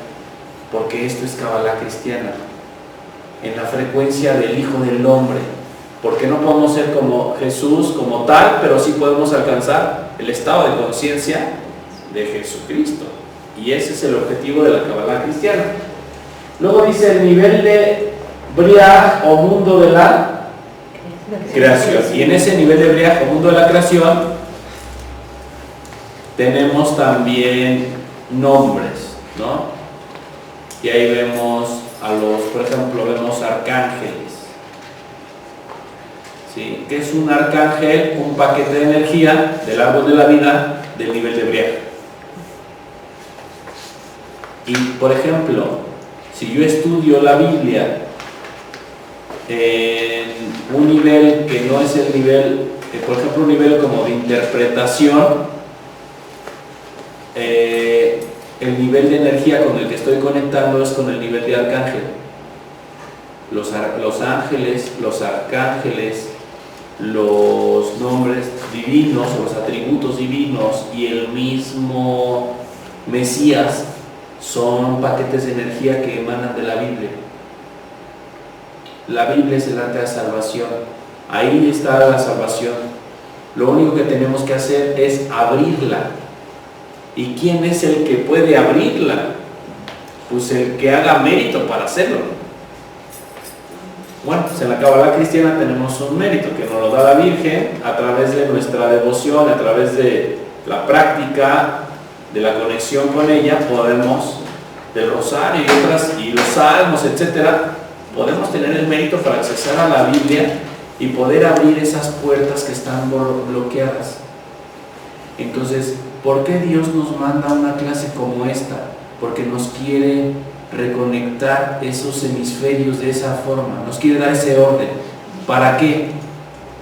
porque esto es Kabbalah cristiana, en la frecuencia del Hijo del Hombre, porque no podemos ser como Jesús como tal, pero sí podemos alcanzar el estado de conciencia de Jesucristo, y ese es el objetivo de la Kabbalah cristiana. Luego dice el nivel de Briah o mundo de la creación, y en ese nivel de Briah o mundo de la creación tenemos también nombres, ¿no? Y ahí vemos por ejemplo, vemos arcángeles. ¿Sí? ¿Qué es un arcángel? Un paquete de energía del árbol de la vida del nivel de Briah. Y por ejemplo, si yo estudio la Biblia en un nivel que no es el nivel, por ejemplo, un nivel como de interpretación, el nivel de energía con el que estoy conectando es con el nivel de arcángel. Los ángeles, los arcángeles, los nombres divinos, los atributos divinos y el mismo Mesías son paquetes de energía que emanan de la Biblia. La Biblia es el arte de salvación. Ahí está la salvación. Lo único que tenemos que hacer es abrirla. ¿Y quién es el que puede abrirla? Pues el que haga mérito para hacerlo. Bueno, pues en la Kabbalah cristiana tenemos un mérito que nos lo da la Virgen a través de nuestra devoción, a través de la práctica, de la conexión con ella, podemos, del rosario y los salmos, etcétera, podemos tener el mérito para accesar a la Biblia y poder abrir esas puertas que están bloqueadas. Entonces, ¿por qué Dios nos manda una clase como esta? Porque nos quiere reconectar esos hemisferios de esa forma, nos quiere dar ese orden. ¿Para qué?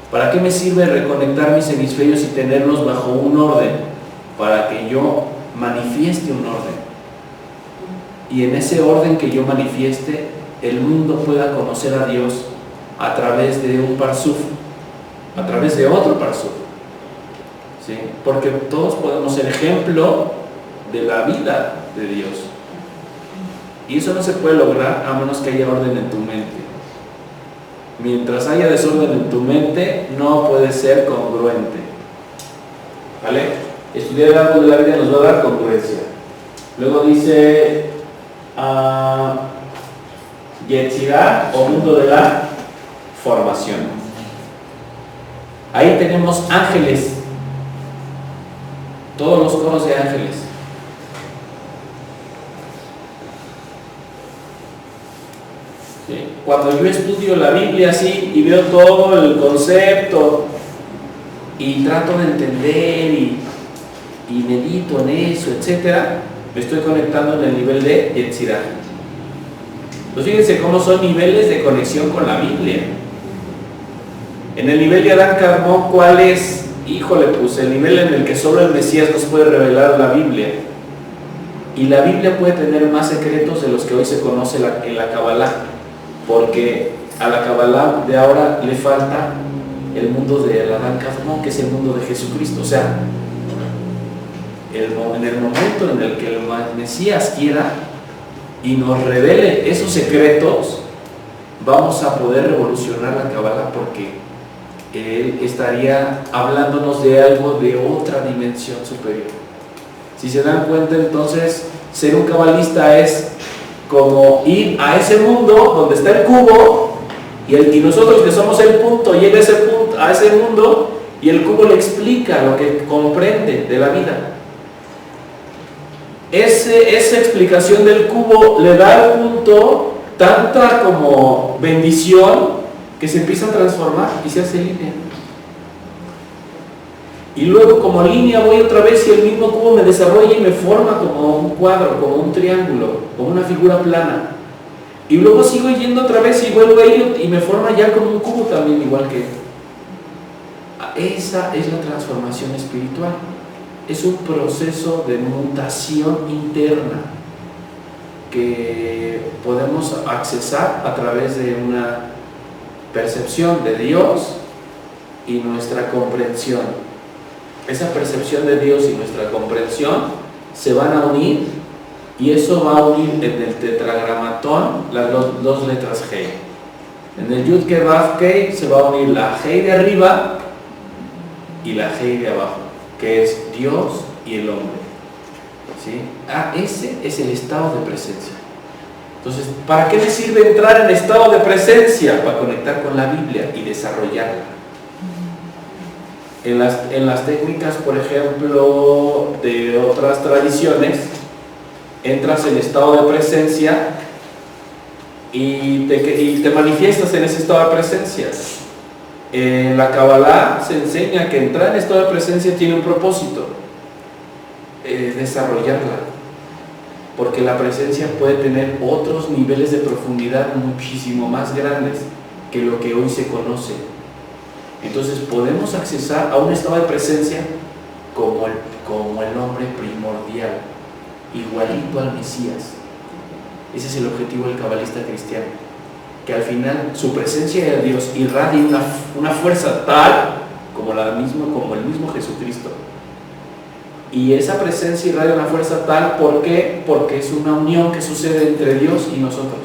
¿Para qué me sirve reconectar mis hemisferios y tenerlos bajo un orden? Para que yo manifieste un orden. Y en ese orden que yo manifieste, el mundo pueda conocer a Dios a través de un parsuf, a través de otro parsuf. ¿Sí? Porque todos podemos ser ejemplo de la vida de Dios. Y eso no se puede lograr a menos que haya orden en tu mente. Mientras haya desorden en tu mente, no puede ser congruente. ¿Vale? estudiar el árbol de la vida nos va a dar congruencia. Luego dice Yetzirah o mundo de la formación. Ahí tenemos ángeles, todos los coros de ángeles. ¿Sí? Cuando yo estudio la Biblia así y veo todo el concepto y trato de entender y medito en eso, etcétera, me estoy conectando en el nivel de Yetzirah. Pues fíjense cómo son niveles de conexión con la Biblia. En el nivel de Adán Carmón, ¿cuál es? Híjole, pues el nivel en el que solo el Mesías nos puede revelar la Biblia. Y la Biblia puede tener más secretos de los que hoy se conoce en la Kabbalah, porque a la Kabbalah de ahora le falta el mundo de Adán Carmón, que es el mundo de Jesucristo. O sea, en el momento en el que el Mesías quiera y nos revele esos secretos, vamos a poder revolucionar la Kabbalah, porque Él estaría hablándonos de algo de otra dimensión superior. Si se dan cuenta, entonces, ser un cabalista es como ir a ese mundo donde está el cubo y nosotros que somos el punto, llega a ese mundo y el cubo le explica lo que comprende de la vida. Esa explicación del cubo le da al punto tanta como bendición que se empieza a transformar y se hace línea. Y luego como línea voy otra vez y el mismo cubo me desarrolla y me forma como un cuadro, como un triángulo, como una figura plana. Y luego sigo yendo otra vez y vuelvo a ir y me forma ya como un cubo también, igual que él. Esa es la transformación espiritual. Es un proceso de mutación interna que podemos accesar a través de una percepción de Dios y nuestra comprensión. Esa percepción de Dios y nuestra comprensión se van a unir y eso va a unir en el tetragramatón las dos letras Hei. En el Yud Ke Vav Kei se va a unir la Hei de arriba y la Hei de abajo, que es Dios y el hombre. ¿Sí? Ese es el estado de presencia. Entonces, ¿para qué me sirve entrar en estado de presencia? Para conectar con la Biblia y desarrollarla. En las técnicas, por ejemplo, de otras tradiciones, entras en estado de presencia y te manifiestas en ese estado de presencia. En la Kabbalah se enseña que entrar en estado de presencia tiene un propósito, desarrollarla, porque la presencia puede tener otros niveles de profundidad muchísimo más grandes que lo que hoy se conoce. Entonces podemos accesar a un estado de presencia como el hombre primordial, igualito al Mesías. Ese es el objetivo del cabalista cristiano, que al final su presencia de Dios irradie una fuerza tal como el mismo Jesucristo. Y esa presencia irradia una fuerza tal, ¿por qué? Porque es una unión que sucede entre Dios y nosotros.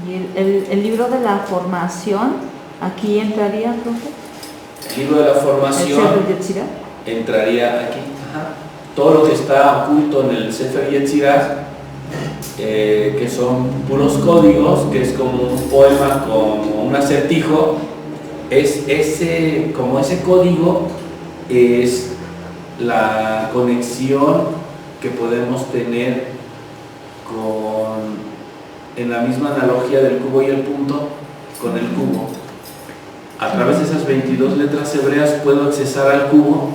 ¿Y el libro de la formación, aquí entraría, profe? El libro de la formación entraría aquí. Todo lo que está oculto en el Sefer Yetzirah, que son puros códigos, que es como un poema, como un acertijo, ese código es la conexión que podemos tener en la misma analogía del cubo y el punto, con el cubo. A través de esas 22 letras hebreas puedo accesar al cubo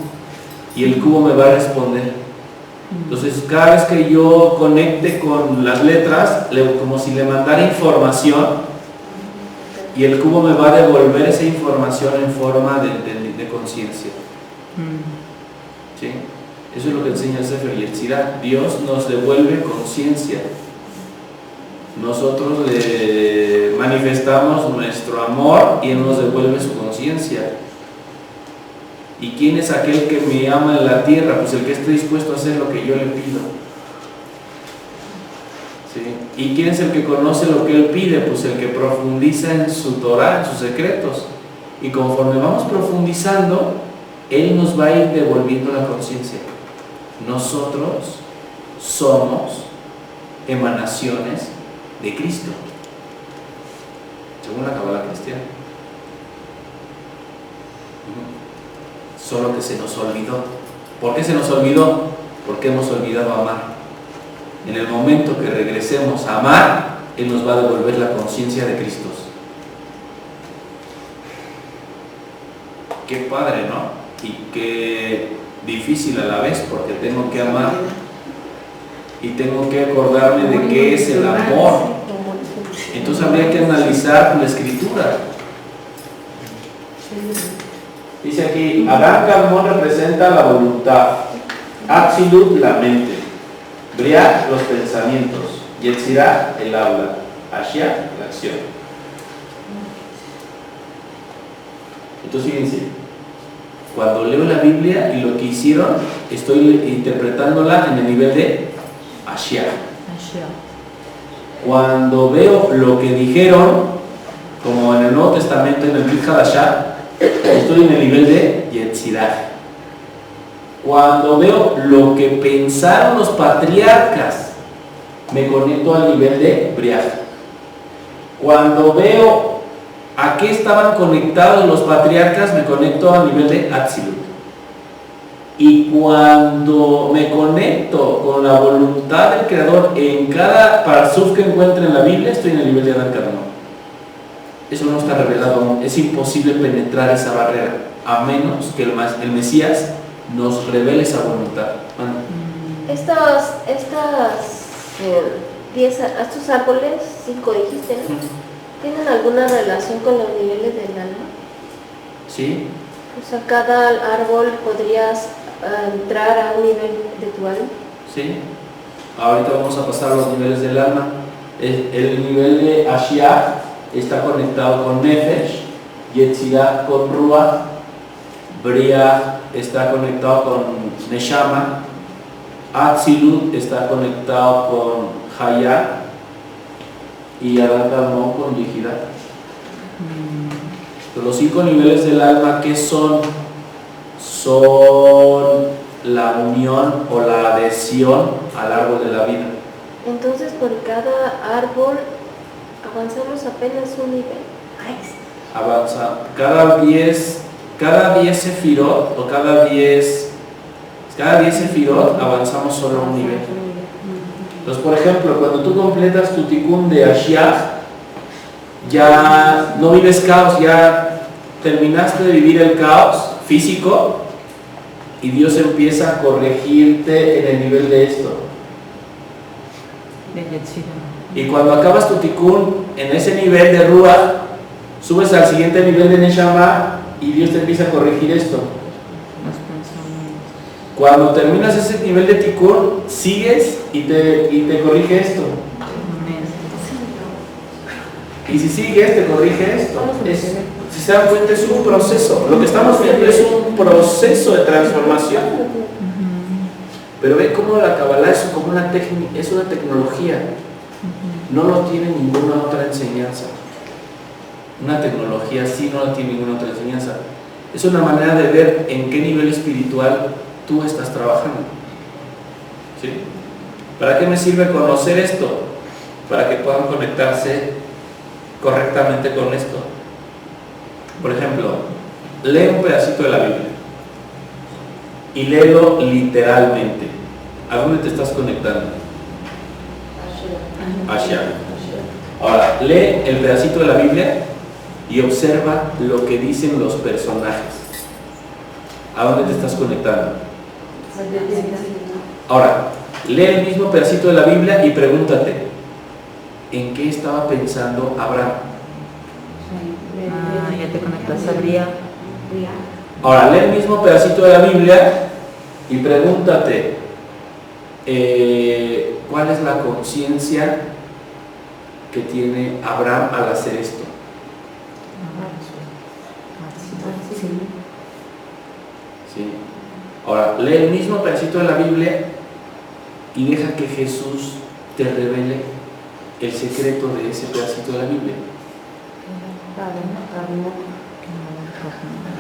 y el cubo me va a responder. Entonces, cada vez que yo conecte con las letras, como si le mandara información, y el cubo me va a devolver esa información en forma de conciencia. ¿Sí? Eso es lo que enseña el Sefer Yetzirah. Dios nos devuelve conciencia. Nosotros le manifestamos nuestro amor y Él nos devuelve su conciencia. ¿Y quién es aquel que me ama en la tierra? Pues el que esté dispuesto a hacer lo que yo le pido. ¿Sí? ¿Y quién es el que conoce lo que Él pide? Pues el que profundiza en su Torah, en sus secretos. Y conforme vamos profundizando, Él nos va a ir devolviendo la conciencia. Nosotros somos emanaciones de Cristo, según la Cábala cristiana. Solo que se nos olvidó. ¿Por qué se nos olvidó? Porque hemos olvidado amar. En el momento que regresemos a amar, Él nos va a devolver la conciencia de Cristo. Qué padre, ¿no? Y qué difícil a la vez, porque tengo que amar y tengo que acordarme de qué es el amor. Entonces habría que analizar la escritura. Dice aquí, Adán Kadmon representa la voluntad, Atzilut la mente, Briah los pensamientos, Yetzirah el habla, Ashia la acción. Entonces fíjense, cuando leo la Biblia y lo que hicieron, estoy interpretándola en el nivel de Ashia. Cuando veo lo que dijeron, como en el Nuevo Testamento, en el Brit Hadashah, estoy en el nivel de Yetzirah. Cuando veo lo que pensaron los patriarcas, me conecto al nivel de Briah. Cuando veo a qué estaban conectados los patriarcas, me conecto al nivel de Atzilut. Y cuando me conecto con la voluntad del Creador en cada parsuf que encuentre en la Biblia, estoy en el nivel de Adán Kadmon. Eso no está revelado aún. Es imposible penetrar esa barrera, a menos que el Mesías nos revele esa voluntad. Estos árboles, 5 dijiste, ¿no? ¿Tienen alguna relación con los niveles del alma? ¿Sí? O sea, cada árbol podrías entrar a un nivel de tu alma. ¿Sí? Ahorita vamos a pasar a los niveles del alma. El nivel de Ashia está conectado con Nefesh, Yetzirah con Ruach, Briah está conectado con Neshama, Atzilut está conectado con Hayah y Adán Kadmon con Yehidah. Los 5 niveles del alma, ¿qué son? Son la unión o la adhesión al árbol de la vida. Entonces, por cada árbol avanzamos apenas un nivel. Avanza cada 10 sefirot o cada 10 sefirot avanzamos solo un nivel. Entonces, por ejemplo, cuando tú completas tu tikkun de Ashia, ya no vives caos, ya terminaste de vivir el caos físico y Dios empieza a corregirte en el nivel de esto. Y cuando acabas tu tikkun en ese nivel de Ruach, subes al siguiente nivel de Neshama y Dios te empieza a corregir esto. Cuando terminas ese nivel de tikkun, sigues y te corrige esto. Y si sigues, te corrige esto. Si se dan cuenta, es un proceso. Lo que estamos viendo es un proceso de transformación. Pero ve cómo la Kabbalah es como una tecnología. No lo tiene ninguna otra enseñanza. Una tecnología así no la tiene ninguna otra enseñanza. Es una manera de ver en qué nivel espiritual tú estás trabajando. ¿Sí? ¿Para qué me sirve conocer esto? Para que puedan conectarse correctamente con esto. Por ejemplo, lee un pedacito de la Biblia y léelo literalmente. ¿A dónde te estás conectando? Ashia. Ahora, lee el pedacito de la Biblia y observa lo que dicen los personajes. ¿A dónde te estás conectando? Ahora, lee el mismo pedacito de la Biblia y pregúntate, ¿en qué estaba pensando Abraham? Ya te conectas a Briah. Ahora, lee el mismo pedacito de la Biblia y pregúntate, ¿cuál es la conciencia que tiene Abraham al hacer esto? ¿Sí? Ahora, lee el mismo pedacito de la Biblia y deja que Jesús te revele el secreto de ese pedacito de la Biblia.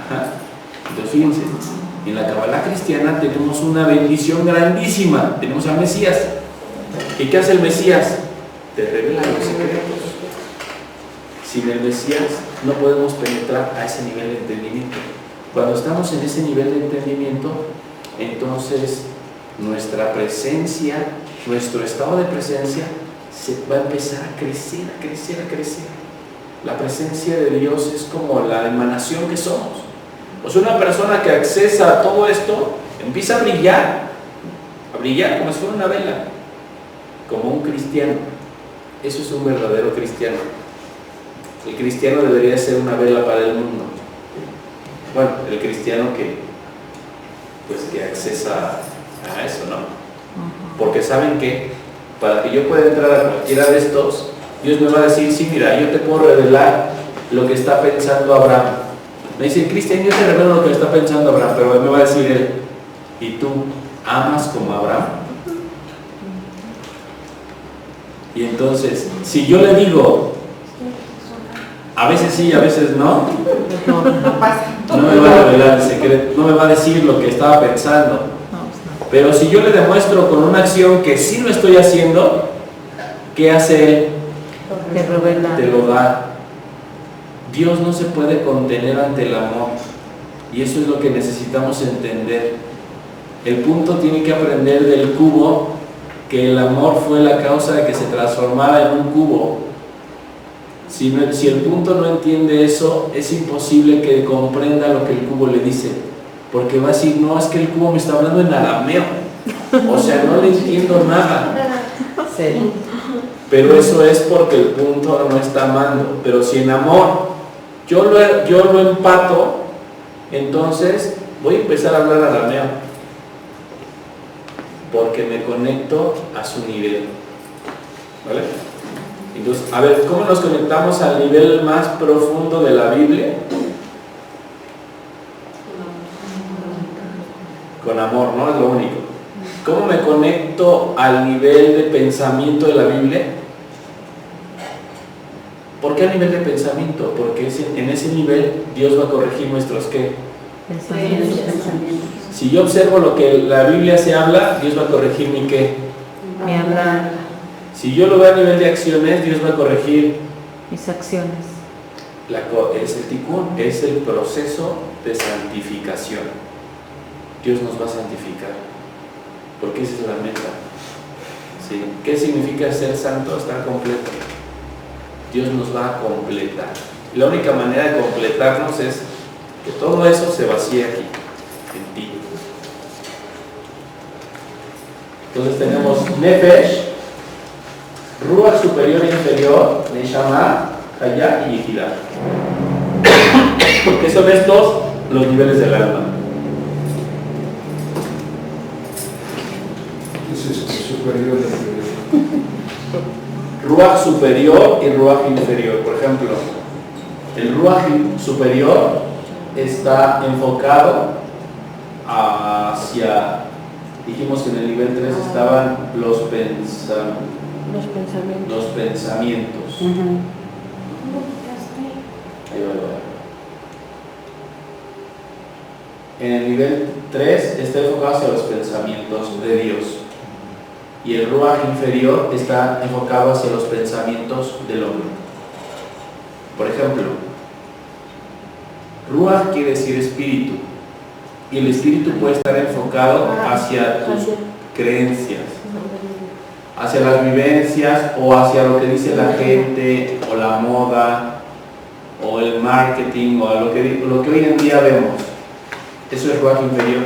Ajá. Entonces fíjense, en la Kabbalah cristiana tenemos una bendición grandísima, tenemos al Mesías. ¿Y qué hace el Mesías? Te revela los secretos. Sin el Mesías no podemos penetrar a ese nivel de entendimiento. Cuando estamos en ese nivel de entendimiento, entonces nuestra presencia, nuestro estado de presencia se va a empezar a crecer, a crecer, a crecer. La presencia de Dios es como la emanación que somos. O sea, una persona que accesa a todo esto empieza a brillar como si fuera una vela, como un cristiano. Eso es un verdadero cristiano. El cristiano debería ser una vela para el mundo. Bueno, el cristiano que accesa a eso, ¿no? Porque saben que para que yo pueda entrar a cualquiera de estos, Dios me va a decir, sí, mira, yo te puedo revelar lo que está pensando Abraham. Me dice, Cristian, yo te revelo lo que está pensando Abraham, pero me va a decir él, ¿y tú amas como Abraham? Y entonces, si yo le digo, a veces sí, a veces no me va a revelar el secreto, no me va a decir lo que estaba pensando. Pero si yo le demuestro con una acción que sí lo estoy haciendo, ¿qué hace él? Te lo da. Dios no se puede contener ante el amor, y eso es lo que necesitamos entender. El punto tiene que aprender del cubo que el amor fue la causa de que se transformara en un cubo. Si el punto no entiende eso, es imposible que comprenda lo que el cubo le dice, porque va a decir, no, es que el cubo me está hablando en arameo, o sea, no le entiendo nada. Sí. Pero eso es porque el punto no está amando. Pero si en amor yo lo empato, entonces voy a empezar a hablar arameo, porque me conecto a su nivel. ¿Vale? Entonces, a ver, ¿cómo nos conectamos al nivel más profundo de la Biblia? Con amor, ¿no? Es lo único. ¿Cómo me conecto al nivel de pensamiento de la Biblia? ¿Por qué a nivel de pensamiento? Porque en ese nivel Dios va a corregir nuestros ¿qué? Pensamientos. Si yo observo lo que la Biblia se habla, Dios va a corregir mi ¿qué? Mi hablar. Si yo lo veo a nivel de acciones, Dios va a corregir Mis acciones. es el tikkun, es el proceso de santificación. Dios nos va a santificar, porque esa es la meta. ¿Sí? ¿Qué significa ser santo? Estar completo. Dios nos va a completar. Y la única manera de completarnos es que todo eso se vacíe aquí, en ti. Entonces tenemos Nefesh, Ruach superior e inferior, Neshama, Hayah y Yehidah. Porque son estos los niveles del alma. Es superior e inferior. Ruach superior y Ruach inferior. Por ejemplo, el Ruach superior está enfocado hacia, dijimos que en el nivel 3 estaban los pensamientos. Ahí va. En el nivel 3 está enfocado hacia los pensamientos de Dios. Y el Ruach inferior está enfocado hacia los pensamientos del hombre. Por ejemplo, Ruach quiere decir espíritu, y el espíritu puede estar enfocado hacia tus creencias, hacia las vivencias, o hacia lo que dice la gente, o la moda, o el marketing, o lo que hoy en día vemos. Eso es Ruach inferior,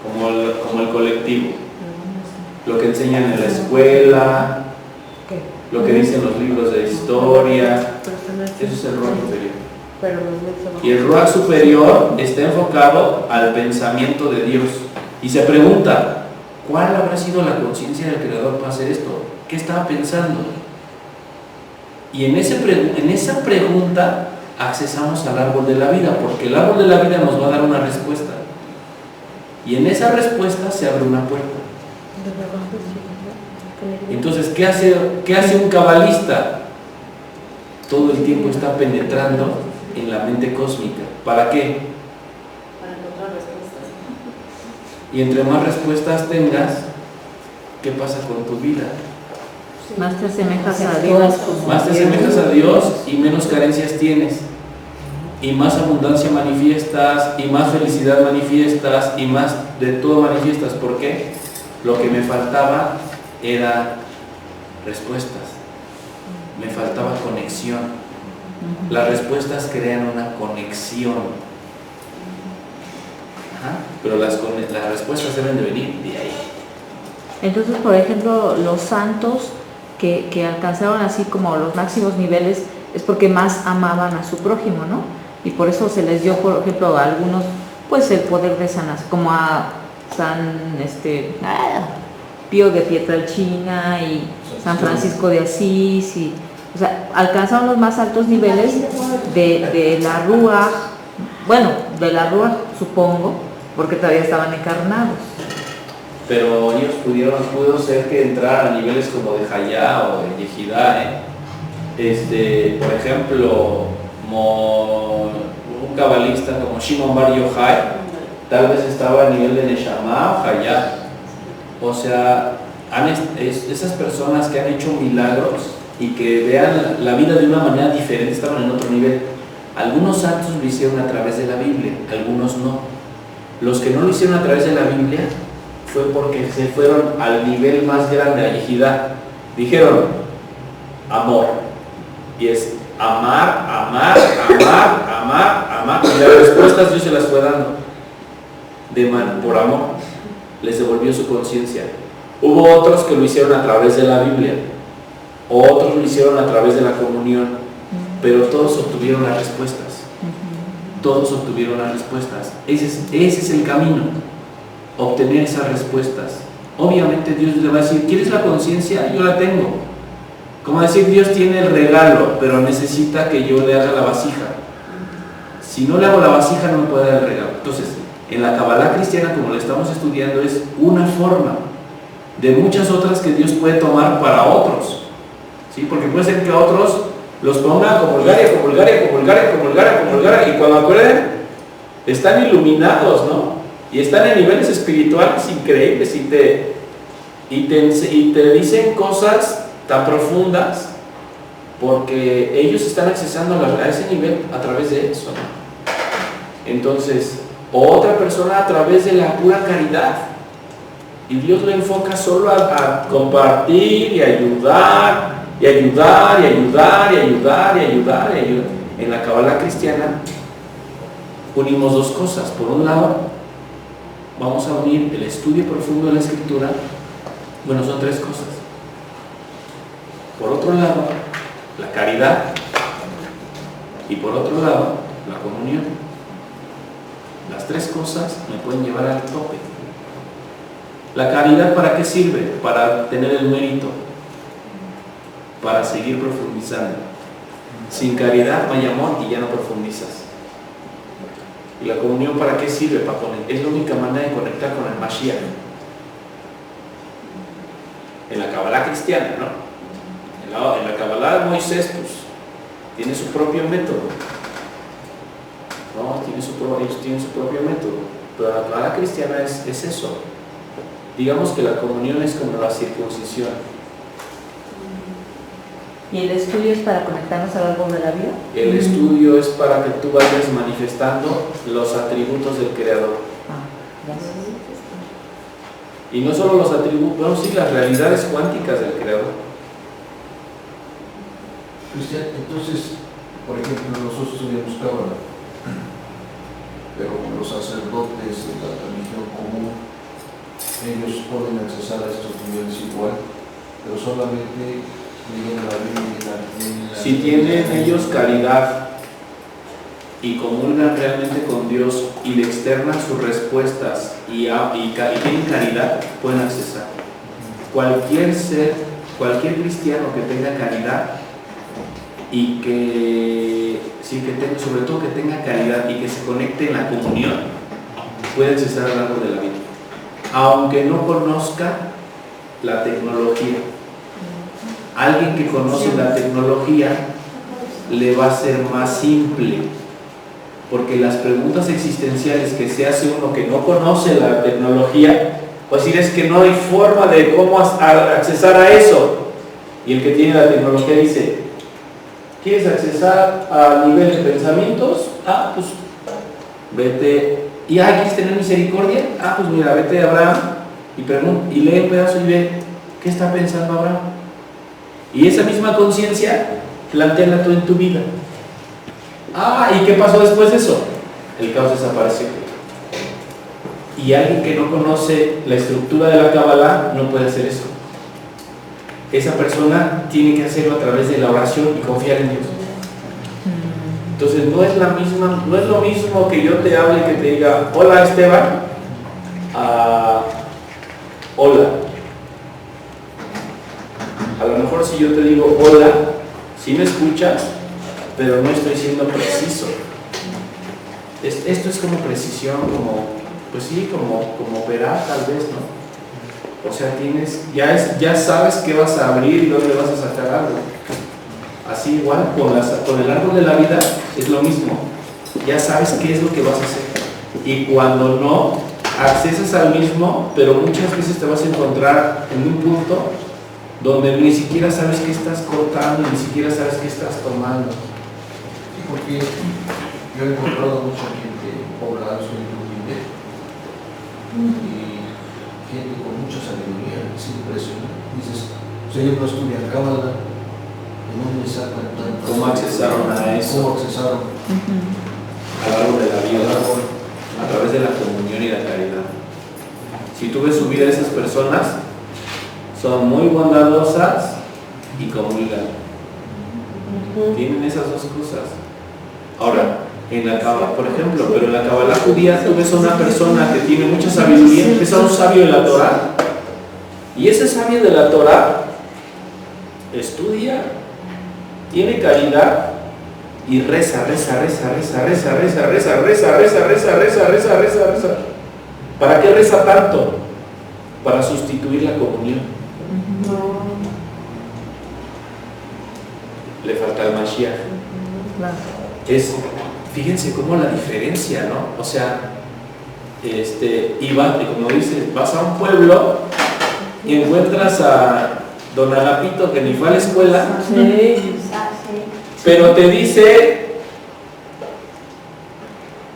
como el colectivo, lo que enseñan en la escuela, lo que dicen los libros de historia. Eso es el Ruach inferior. Y el Ruach superior está enfocado al pensamiento de Dios, y se pregunta, ¿cuál habrá sido la conciencia del Creador para hacer esto? ¿Qué estaba pensando? Y en esa pregunta accesamos al árbol de la vida, porque el árbol de la vida nos va a dar una respuesta, y en esa respuesta se abre una puerta. Entonces, ¿qué hace un cabalista? todo el tiempo está penetrando en la mente cósmica. ¿Para qué? Para encontrar respuestas. Y entre más respuestas tengas, ¿qué pasa con tu vida? Más te asemejas a Dios. Más te asemejas a Dios y menos carencias tienes. Y más abundancia manifiestas, y más felicidad manifiestas, y más de todo manifiestas. ¿Por qué? Lo que me faltaba era respuestas. Me faltaba conexión. Las respuestas crean una conexión. Ajá. Pero las respuestas deben de venir de ahí. Entonces, por ejemplo, los santos que alcanzaron así como los máximos niveles es porque más amaban a su prójimo, ¿no? Y por eso se les dio, por ejemplo, a algunos, pues el poder de sanación, como a San Pío de Pietrelcina y San Francisco de Asís, y, o sea, alcanzaron los más altos niveles de la Ruach, bueno, de la Ruach supongo, porque todavía estaban encarnados. Pero ellos pudo ser que entraran a niveles como de Hayá o de Yehidá, por ejemplo, un cabalista como Shimon Bar Yochai, tal vez estaba a nivel de Neshama o Hayá. O sea, esas personas que han hecho milagros y que vean la vida de una manera diferente, estaban en otro nivel. Algunos santos lo hicieron a través de la Biblia, algunos no. Los que no lo hicieron a través de la Biblia fue porque se fueron al nivel más grande, a Yehidá. Dijeron, amor. Y es amar, amar, amar, amar, amar. Y las respuestas Dios se las fue dando. Por amor. Les devolvió su conciencia. Hubo otros que lo hicieron a través de la Biblia. Otros lo hicieron a través de la comunión. Pero todos obtuvieron las respuestas. Todos obtuvieron las respuestas. Ese es el camino. Obtener esas respuestas. Obviamente Dios le va a decir, ¿quieres la conciencia? Yo la tengo. Como decir, Dios tiene el regalo, pero necesita que yo le haga la vasija. Si no le hago la vasija, no me puede dar el regalo. Entonces, en la Kabbalah cristiana, como la estamos estudiando, es una forma de muchas otras que Dios puede tomar para otros. ¿Sí? Porque puede ser que a otros los ponga como Bulgaria, como Bulgaria, como Bulgaria, como Bulgaria, como Bulgaria, y cuando acuerden, están iluminados, ¿no? Y están en niveles espirituales increíbles y te dicen cosas tan profundas porque ellos están accesando a ese nivel a través de eso, ¿no? Entonces, otra persona a través de la pura caridad, y Dios lo enfoca solo a compartir y ayudar y ayudar y ayudar y ayudar y ayudar y ayudar. En la Kabbalah cristiana unimos dos cosas. Por un lado, vamos a unir el estudio profundo de la Escritura. Bueno, son tres cosas. Por otro lado, la caridad, y por otro lado, la comunión. Las tres cosas me pueden llevar al tope. La caridad, ¿para qué sirve? Para tener el mérito, para seguir profundizando. Sin caridad no hay amor y ya no profundizas. ¿Y la comunión para qué sirve? Para es la única manera de conectar con el Mashiach. En la Kabbalah cristiana, ¿no? En la Kabbalah de Moisés, pues, tiene su propio método. ¿No? Ellos tienen su propio método. Pero la Kabbalah cristiana es eso. Digamos que la comunión es como la circuncisión. ¿Y el estudio es para conectarnos al árbol de la vida? El estudio es para que tú vayas manifestando los atributos del Creador. Y no solo los atributos, bueno, sí, las realidades cuánticas del Creador. Cristian, entonces, por ejemplo, nosotros estudiamos Cábala, pero los sacerdotes de la religión común, ellos pueden accesar a estos niveles igual, pero solamente leyendo la Biblia. Si tienen ellos caridad y comulgan realmente con Dios y le externan sus respuestas y tienen caridad, pueden accesar. Cualquier ser, cualquier cristiano que tenga caridad y que tenga, sobre todo que tenga caridad y que se conecte en la comunión, puede accesar al árbol de la vida, aunque no conozca la tecnología. Alguien que conoce la tecnología le va a ser más simple, porque las preguntas existenciales que se hace uno que no conoce la tecnología, pues decir es que no hay forma de cómo accesar a eso. Y el que tiene la tecnología dice, ¿quieres accesar a nivel de pensamientos? Ah, pues vete. ¿Y quieres tener misericordia? Ah, pues mira, vete a Abraham y lee un pedazo y ve qué está pensando Abraham. Y esa misma conciencia, plantéala tú en tu vida. ¿Y qué pasó después de eso? El caos desapareció. Y alguien que no conoce la estructura de la Kabbalah no puede hacer eso. Esa persona tiene que hacerlo a través de la oración y confiar en Dios. Entonces no es lo mismo que yo te hable y que te diga, hola Esteban, hola. A lo mejor si yo te digo hola, sí me escuchas, pero no estoy siendo preciso. Esto es como precisión, como operar tal vez, ¿no? O sea, ya sabes qué vas a abrir y dónde vas a sacar algo. Así igual con el árbol de la vida es lo mismo. Ya sabes qué es lo que vas a hacer. Y cuando no, accesas al mismo, pero muchas veces te vas a encontrar en un punto donde ni siquiera sabes qué estás cortando, ni siquiera sabes qué estás tomando. Sí, porque yo he encontrado mucha gente poblada, soy humilde, y gente con mucha sabiduría, es impresionante. Dices, ellos no estudian Kabbalah, ¿de dónde sacan tanto? ¿Cómo accesaron a eso? ¿Cómo accesaron? A lo largo de la vida, a través de la comunión y la caridad. Si tú ves su vida, esas personas son muy bondadosas y comulgan. Tienen esas dos cosas. Ahora, en la Kabbalah, por ejemplo, pero en la Kabbalah judía tú ves a una persona que tiene mucha sabiduría, es a un sabio de la Torah, y ese sabio de la Torah estudia, tiene caridad y reza. ¿Para qué reza tanto? Para sustituir la comunión. Le falta el Mashiach. Fíjense cómo la diferencia, ¿no? O sea, como dice, vas a un pueblo y encuentras a don Agapito que ni fue a la escuela, pero te dice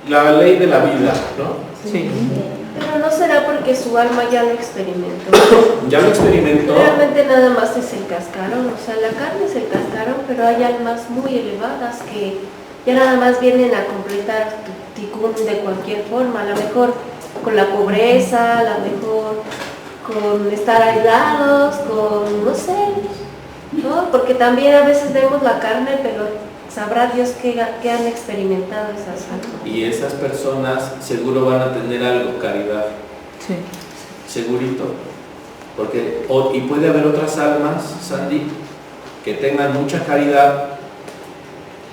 la ley de la vida, ¿no? Sí. Pero no será porque su alma ya lo experimentó. Ya lo experimentó. Realmente nada más es el cascarón, o sea, la carne es el cascarón, pero hay almas muy elevadas que ya nada más vienen a completar tu tikkun de cualquier forma, a lo mejor con la pobreza, a lo mejor con estar aislados, con no sé, ¿no? Porque también a veces vemos la carne, pero sabrá Dios que han experimentado esas almas. Y esas personas seguro van a tener algo, caridad. Sí. Segurito. Y puede haber otras almas, Sandy, que tengan mucha caridad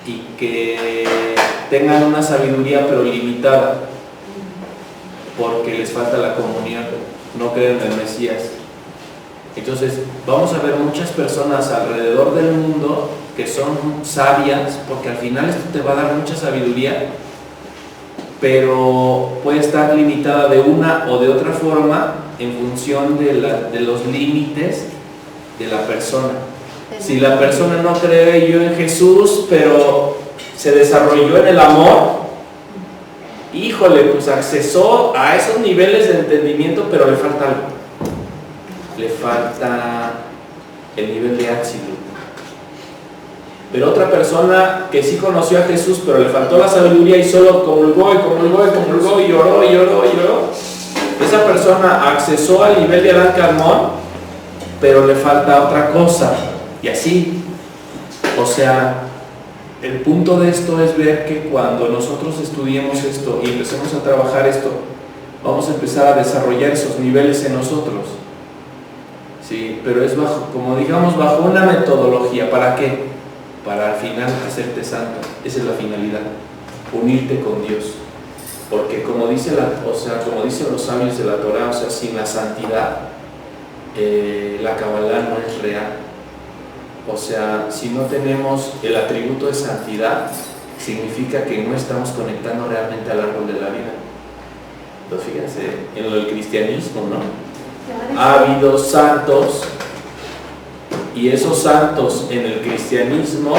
y que tengan una sabiduría pero limitada, porque les falta la comunión, no creen en el Mesías. Entonces vamos a ver muchas personas alrededor del mundo que son sabias, porque al final esto te va a dar mucha sabiduría, pero puede estar limitada de una o de otra forma en función de los límites de la persona. Si la persona no creyó en Jesús, pero se desarrolló en el amor, híjole, pues accesó a esos niveles de entendimiento, pero le falta algo. Le falta el nivel de Atzilut. Pero otra persona que sí conoció a Jesús, pero le faltó la sabiduría y solo comulgó y lloró. Esa persona accesó al nivel de Adán Carmón, pero le falta otra cosa. Y así, o sea, el punto de esto es ver que cuando nosotros estudiemos esto y empecemos a trabajar esto, vamos a empezar a desarrollar esos niveles en nosotros. Sí, pero es bajo una metodología. ¿Para qué? Para al final hacerte santo. Esa es la finalidad, unirte con Dios. Porque como dicen los sabios de la Torah, o sea, sin la santidad, la Kabbalah no es real. O sea, si no tenemos el atributo de santidad, significa que no estamos conectando realmente al árbol de la vida. Entonces, fíjense, en lo del cristianismo, ¿no? Ha habido santos, y esos santos en el cristianismo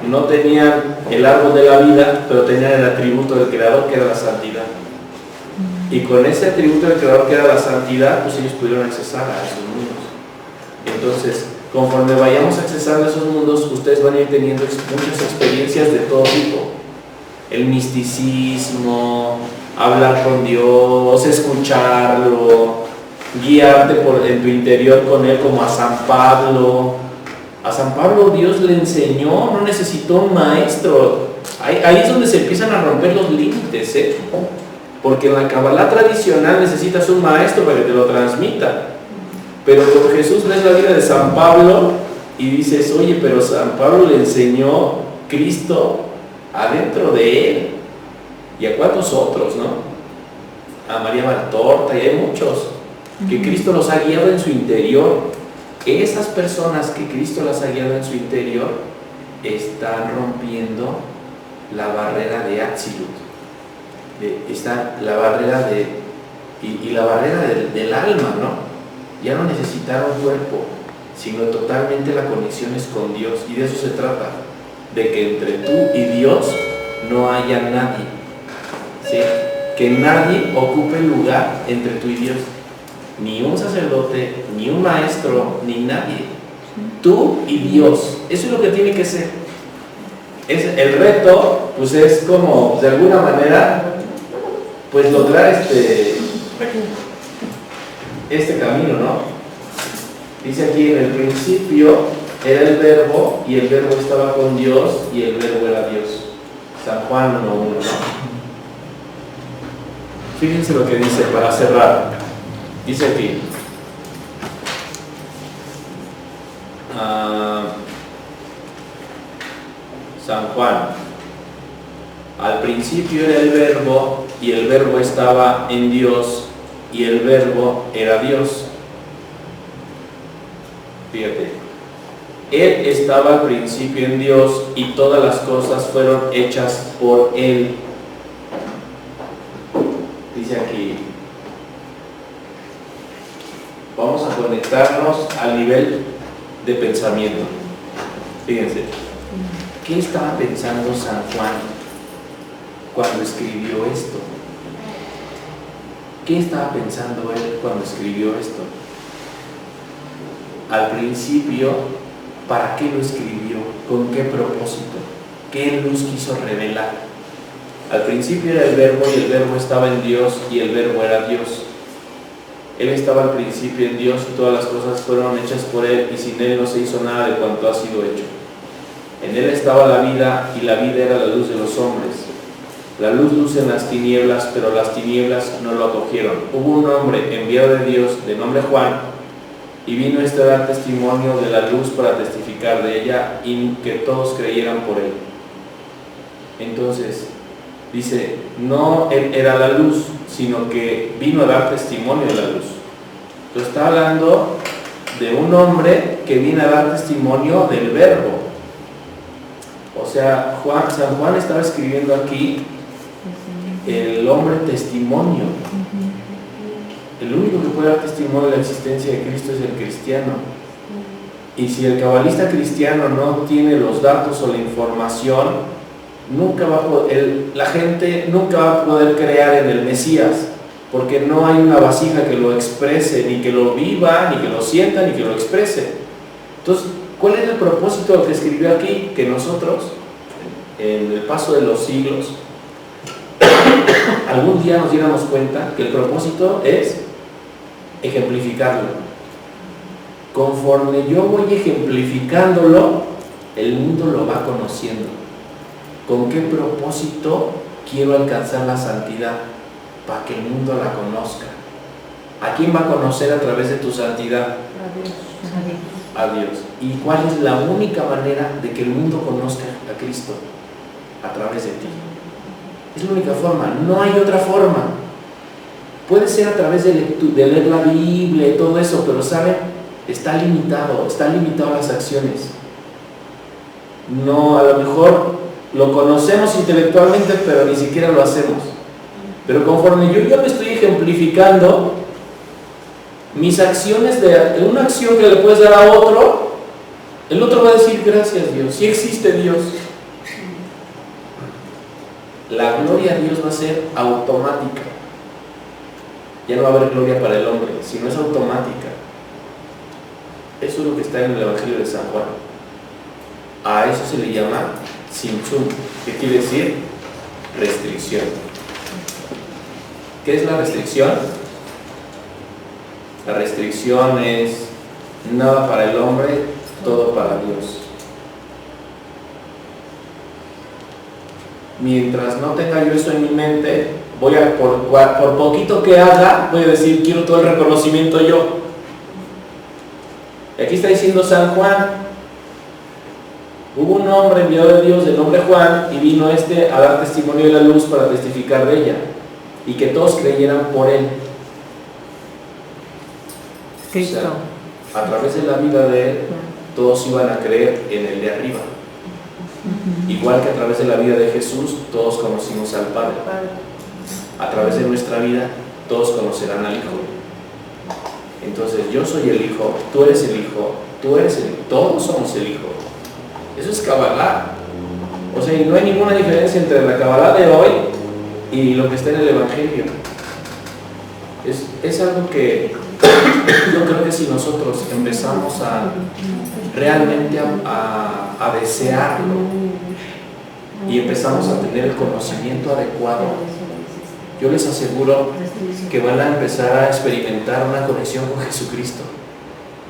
no tenían el árbol de la vida, pero tenían el atributo del Creador, que era la santidad. Y con ese atributo del Creador, que era la santidad, pues ellos pudieron accesar a esos mundos. Entonces, conforme vayamos accesando a esos mundos, ustedes van a ir teniendo muchas experiencias de todo tipo. El misticismo, hablar con Dios, escucharlo, guiarte en tu interior con Él, como a San Pablo. A San Pablo Dios le enseñó, no necesitó un maestro. Ahí es donde se empiezan a romper los límites, ¿eh? Porque en la Kabbalah tradicional necesitas un maestro para que te lo transmita. Pero con Jesús ves la vida de San Pablo y dices, oye, pero San Pablo le enseñó Cristo adentro de él. ¿Y a cuántos otros, no? A María Valtorta, y hay muchos que Cristo los ha guiado en su interior. Esas personas que Cristo las ha guiado en su interior están rompiendo la barrera de Atzilut. Está la barrera y la barrera del alma, ¿no? Ya no necesitar un cuerpo, sino totalmente la conexión es con Dios. Y de eso se trata, de que entre tú y Dios no haya nadie, ¿sí? Que nadie ocupe el lugar entre tú y Dios. Ni un sacerdote, ni un maestro, ni nadie. Tú y Dios. Eso es lo que tiene que ser. El reto, pues es como, de alguna manera, pues lograr este camino, ¿no? Dice aquí, en el principio era el verbo, y el verbo estaba con Dios, y el verbo era Dios. San Juan 1:1, ¿no? Fíjense lo que dice para cerrar. Dice aquí, San Juan, al principio era el verbo, y el verbo estaba en Dios, y el verbo era Dios. Fíjate, Él estaba al principio en Dios, y todas las cosas fueron hechas por Él. Dice aquí, vamos a conectarnos al nivel de pensamiento. Fíjense, ¿qué estaba pensando San Juan cuando escribió esto? ¿Qué estaba pensando él cuando escribió esto? Al principio, ¿para qué lo escribió? ¿Con qué propósito? ¿Qué luz quiso revelar? Al principio era el verbo, y el verbo estaba en Dios, y el verbo era Dios. Él estaba al principio en Dios, y todas las cosas fueron hechas por Él, y sin Él no se hizo nada de cuanto ha sido hecho. En Él estaba la vida, y la vida era la luz de los hombres. La luz luce en las tinieblas, pero las tinieblas no lo acogieron. Hubo un hombre enviado de Dios, de nombre Juan, y vino a dar testimonio de la luz para testificar de ella, y que todos creyeran por Él. Entonces, dice, no Él era la luz, sino que vino a dar testimonio de la luz. Entonces está hablando de un hombre que viene a dar testimonio del verbo. O sea, San Juan estaba escribiendo aquí el hombre testimonio. El único que puede dar testimonio de la existencia de Cristo es el cristiano. Y si el cabalista cristiano no tiene los datos o la información, nunca va a poder, la gente nunca va a poder creer en el Mesías, porque no hay una vasija que lo exprese, ni que lo viva, ni que lo sienta, ni que lo exprese. Entonces, ¿cuál es el propósito que escribió aquí? Que nosotros, en el paso de los siglos, algún día nos diéramos cuenta que el propósito es ejemplificarlo. Conforme yo voy ejemplificándolo, el mundo lo va conociendo. ¿Con qué propósito quiero alcanzar la santidad? Para que el mundo la conozca. ¿A quién va a conocer a través de tu santidad? A Dios. ¿Y cuál es la única manera de que el mundo conozca a Cristo? A través de ti. Es la única forma, no hay otra forma. Puede ser a través de leer la Biblia y todo eso, pero ¿saben? está limitado a las acciones. No, a lo mejor lo conocemos intelectualmente, pero ni siquiera lo hacemos. Pero conforme yo me estoy ejemplificando, mis acciones, de una acción que le puedes dar a otro, el otro va a decir gracias Dios, sí existe Dios. La gloria a Dios va a ser automática. Ya no va a haber gloria para el hombre, sino es automática. Eso es lo que está en el Evangelio de San Juan. A eso se le llama Tzimtzum, que quiere decir restricción. ¿Qué es la restricción? La restricción es nada para el hombre, todo para Dios. Mientras no tenga yo eso en mi mente, voy a, por poquito que haga, voy a decir, quiero todo el reconocimiento yo. Y aquí está diciendo San Juan, hubo un hombre enviado de Dios de nombre Juan, y vino a dar testimonio de la luz para testificar de ella, y que todos creyeran por él. Cristo. O sea, a través de la vida de él, todos iban a creer en el de arriba. Igual que a través de la vida de Jesús, todos conocimos al Padre. A través de nuestra vida, todos conocerán al Hijo. Entonces, yo soy el Hijo, tú eres el Hijo, tú eres el Hijo, todos somos el Hijo. Eso es Kabbalah. O sea, y no hay ninguna diferencia entre la Kabbalah de hoy y lo que está en el Evangelio. Es algo que yo creo que si nosotros empezamos a realmente a desearlo y empezamos a tener el conocimiento adecuado, yo les aseguro que van a empezar a experimentar una conexión con Jesucristo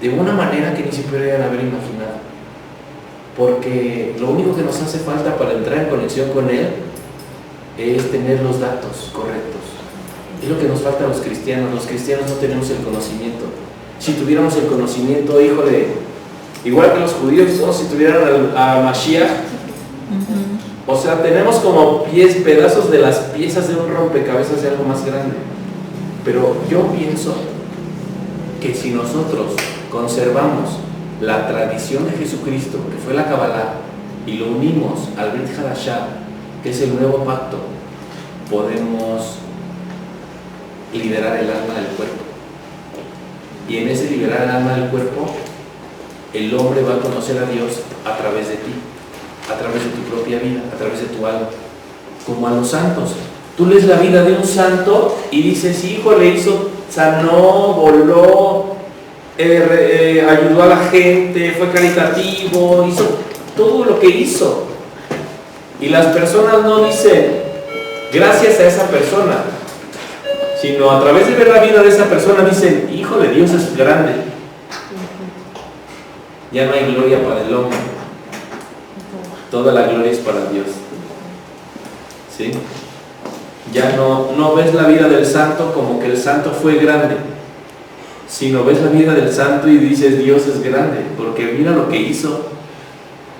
de una manera que ni se podrían haber imaginado, porque lo único que nos hace falta para entrar en conexión con Él es tener los datos correctos. Es lo que nos falta a los cristianos. Los cristianos no tenemos el conocimiento. Si tuviéramos el conocimiento, híjole, igual que los judíos, ¿no? Si tuvieran a Mashiach, o sea, tenemos como pedazos de las piezas de un rompecabezas de algo más grande. Pero yo pienso que si nosotros conservamos la tradición de Jesucristo, que fue la Kabbalah, y lo unimos al Brit Hadashah, que es el nuevo pacto, podemos liberar el alma del cuerpo. Y en ese liberar el alma del cuerpo, el hombre va a conocer a Dios a través de ti, a través de tu propia vida, a través de tu alma, como a los santos. Tú lees la vida de un santo y dices, hijo, le hizo, sanó, voló, ayudó a la gente, fue caritativo, hizo todo lo que hizo. Y las personas no dicen gracias a esa persona, sino a través de ver la vida de esa persona dicen, híjole, Dios es grande. Ya no hay gloria para el hombre, toda la gloria es para Dios. ¿Sí? Ya no ves la vida del santo como que el santo fue grande, sino ves la vida del santo y dices, Dios es grande, porque mira lo que hizo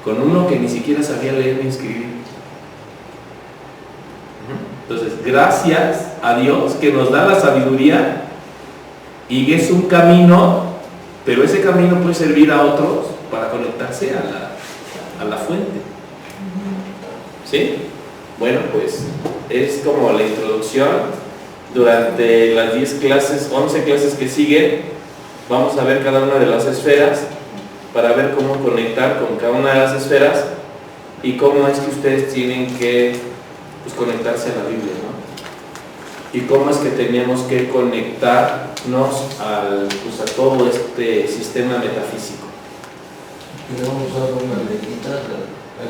con uno que ni siquiera sabía leer ni escribir. Entonces, gracias a Dios que nos da la sabiduría y es un camino, pero ese camino puede servir a otros para conectarse a la fuente. ¿Sí? Bueno, pues es como la introducción. Durante las 10 clases, 11 clases que siguen, vamos a ver cada una de las esferas para ver cómo conectar con cada una de las esferas y cómo es que ustedes tienen que conectarse a la Biblia, ¿no? Y cómo es que tenemos que conectarnos a todo este sistema metafísico. Le vamos a dar una lequita al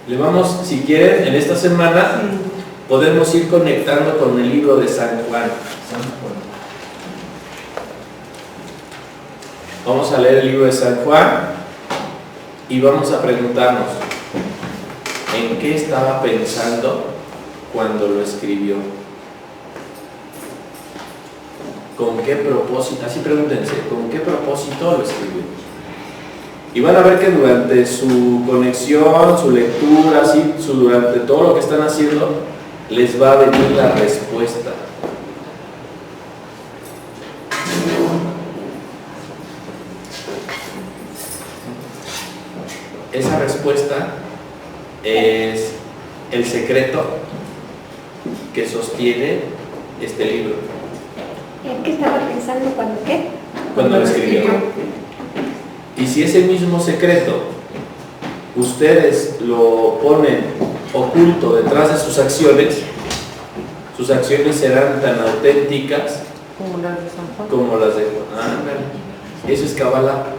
Le vamos, si quieren, en esta semana podemos ir conectando con el libro de San Juan. Vamos a leer el libro de San Juan y vamos a preguntarnos ¿en qué estaba pensando cuando lo escribió? ¿Con qué propósito? Así pregúntense, ¿con qué propósito lo escribió? Y van a ver que durante su conexión, su lectura, así, durante todo lo que están haciendo, les va a venir la respuesta. esa respuesta es el secreto que sostiene este libro. ¿En qué estaba pensando Cuando lo escribió. Y si ese mismo secreto ustedes lo ponen oculto detrás de sus acciones serán tan auténticas Como las de San Juan. como las de Juan. Eso es Kabbalah.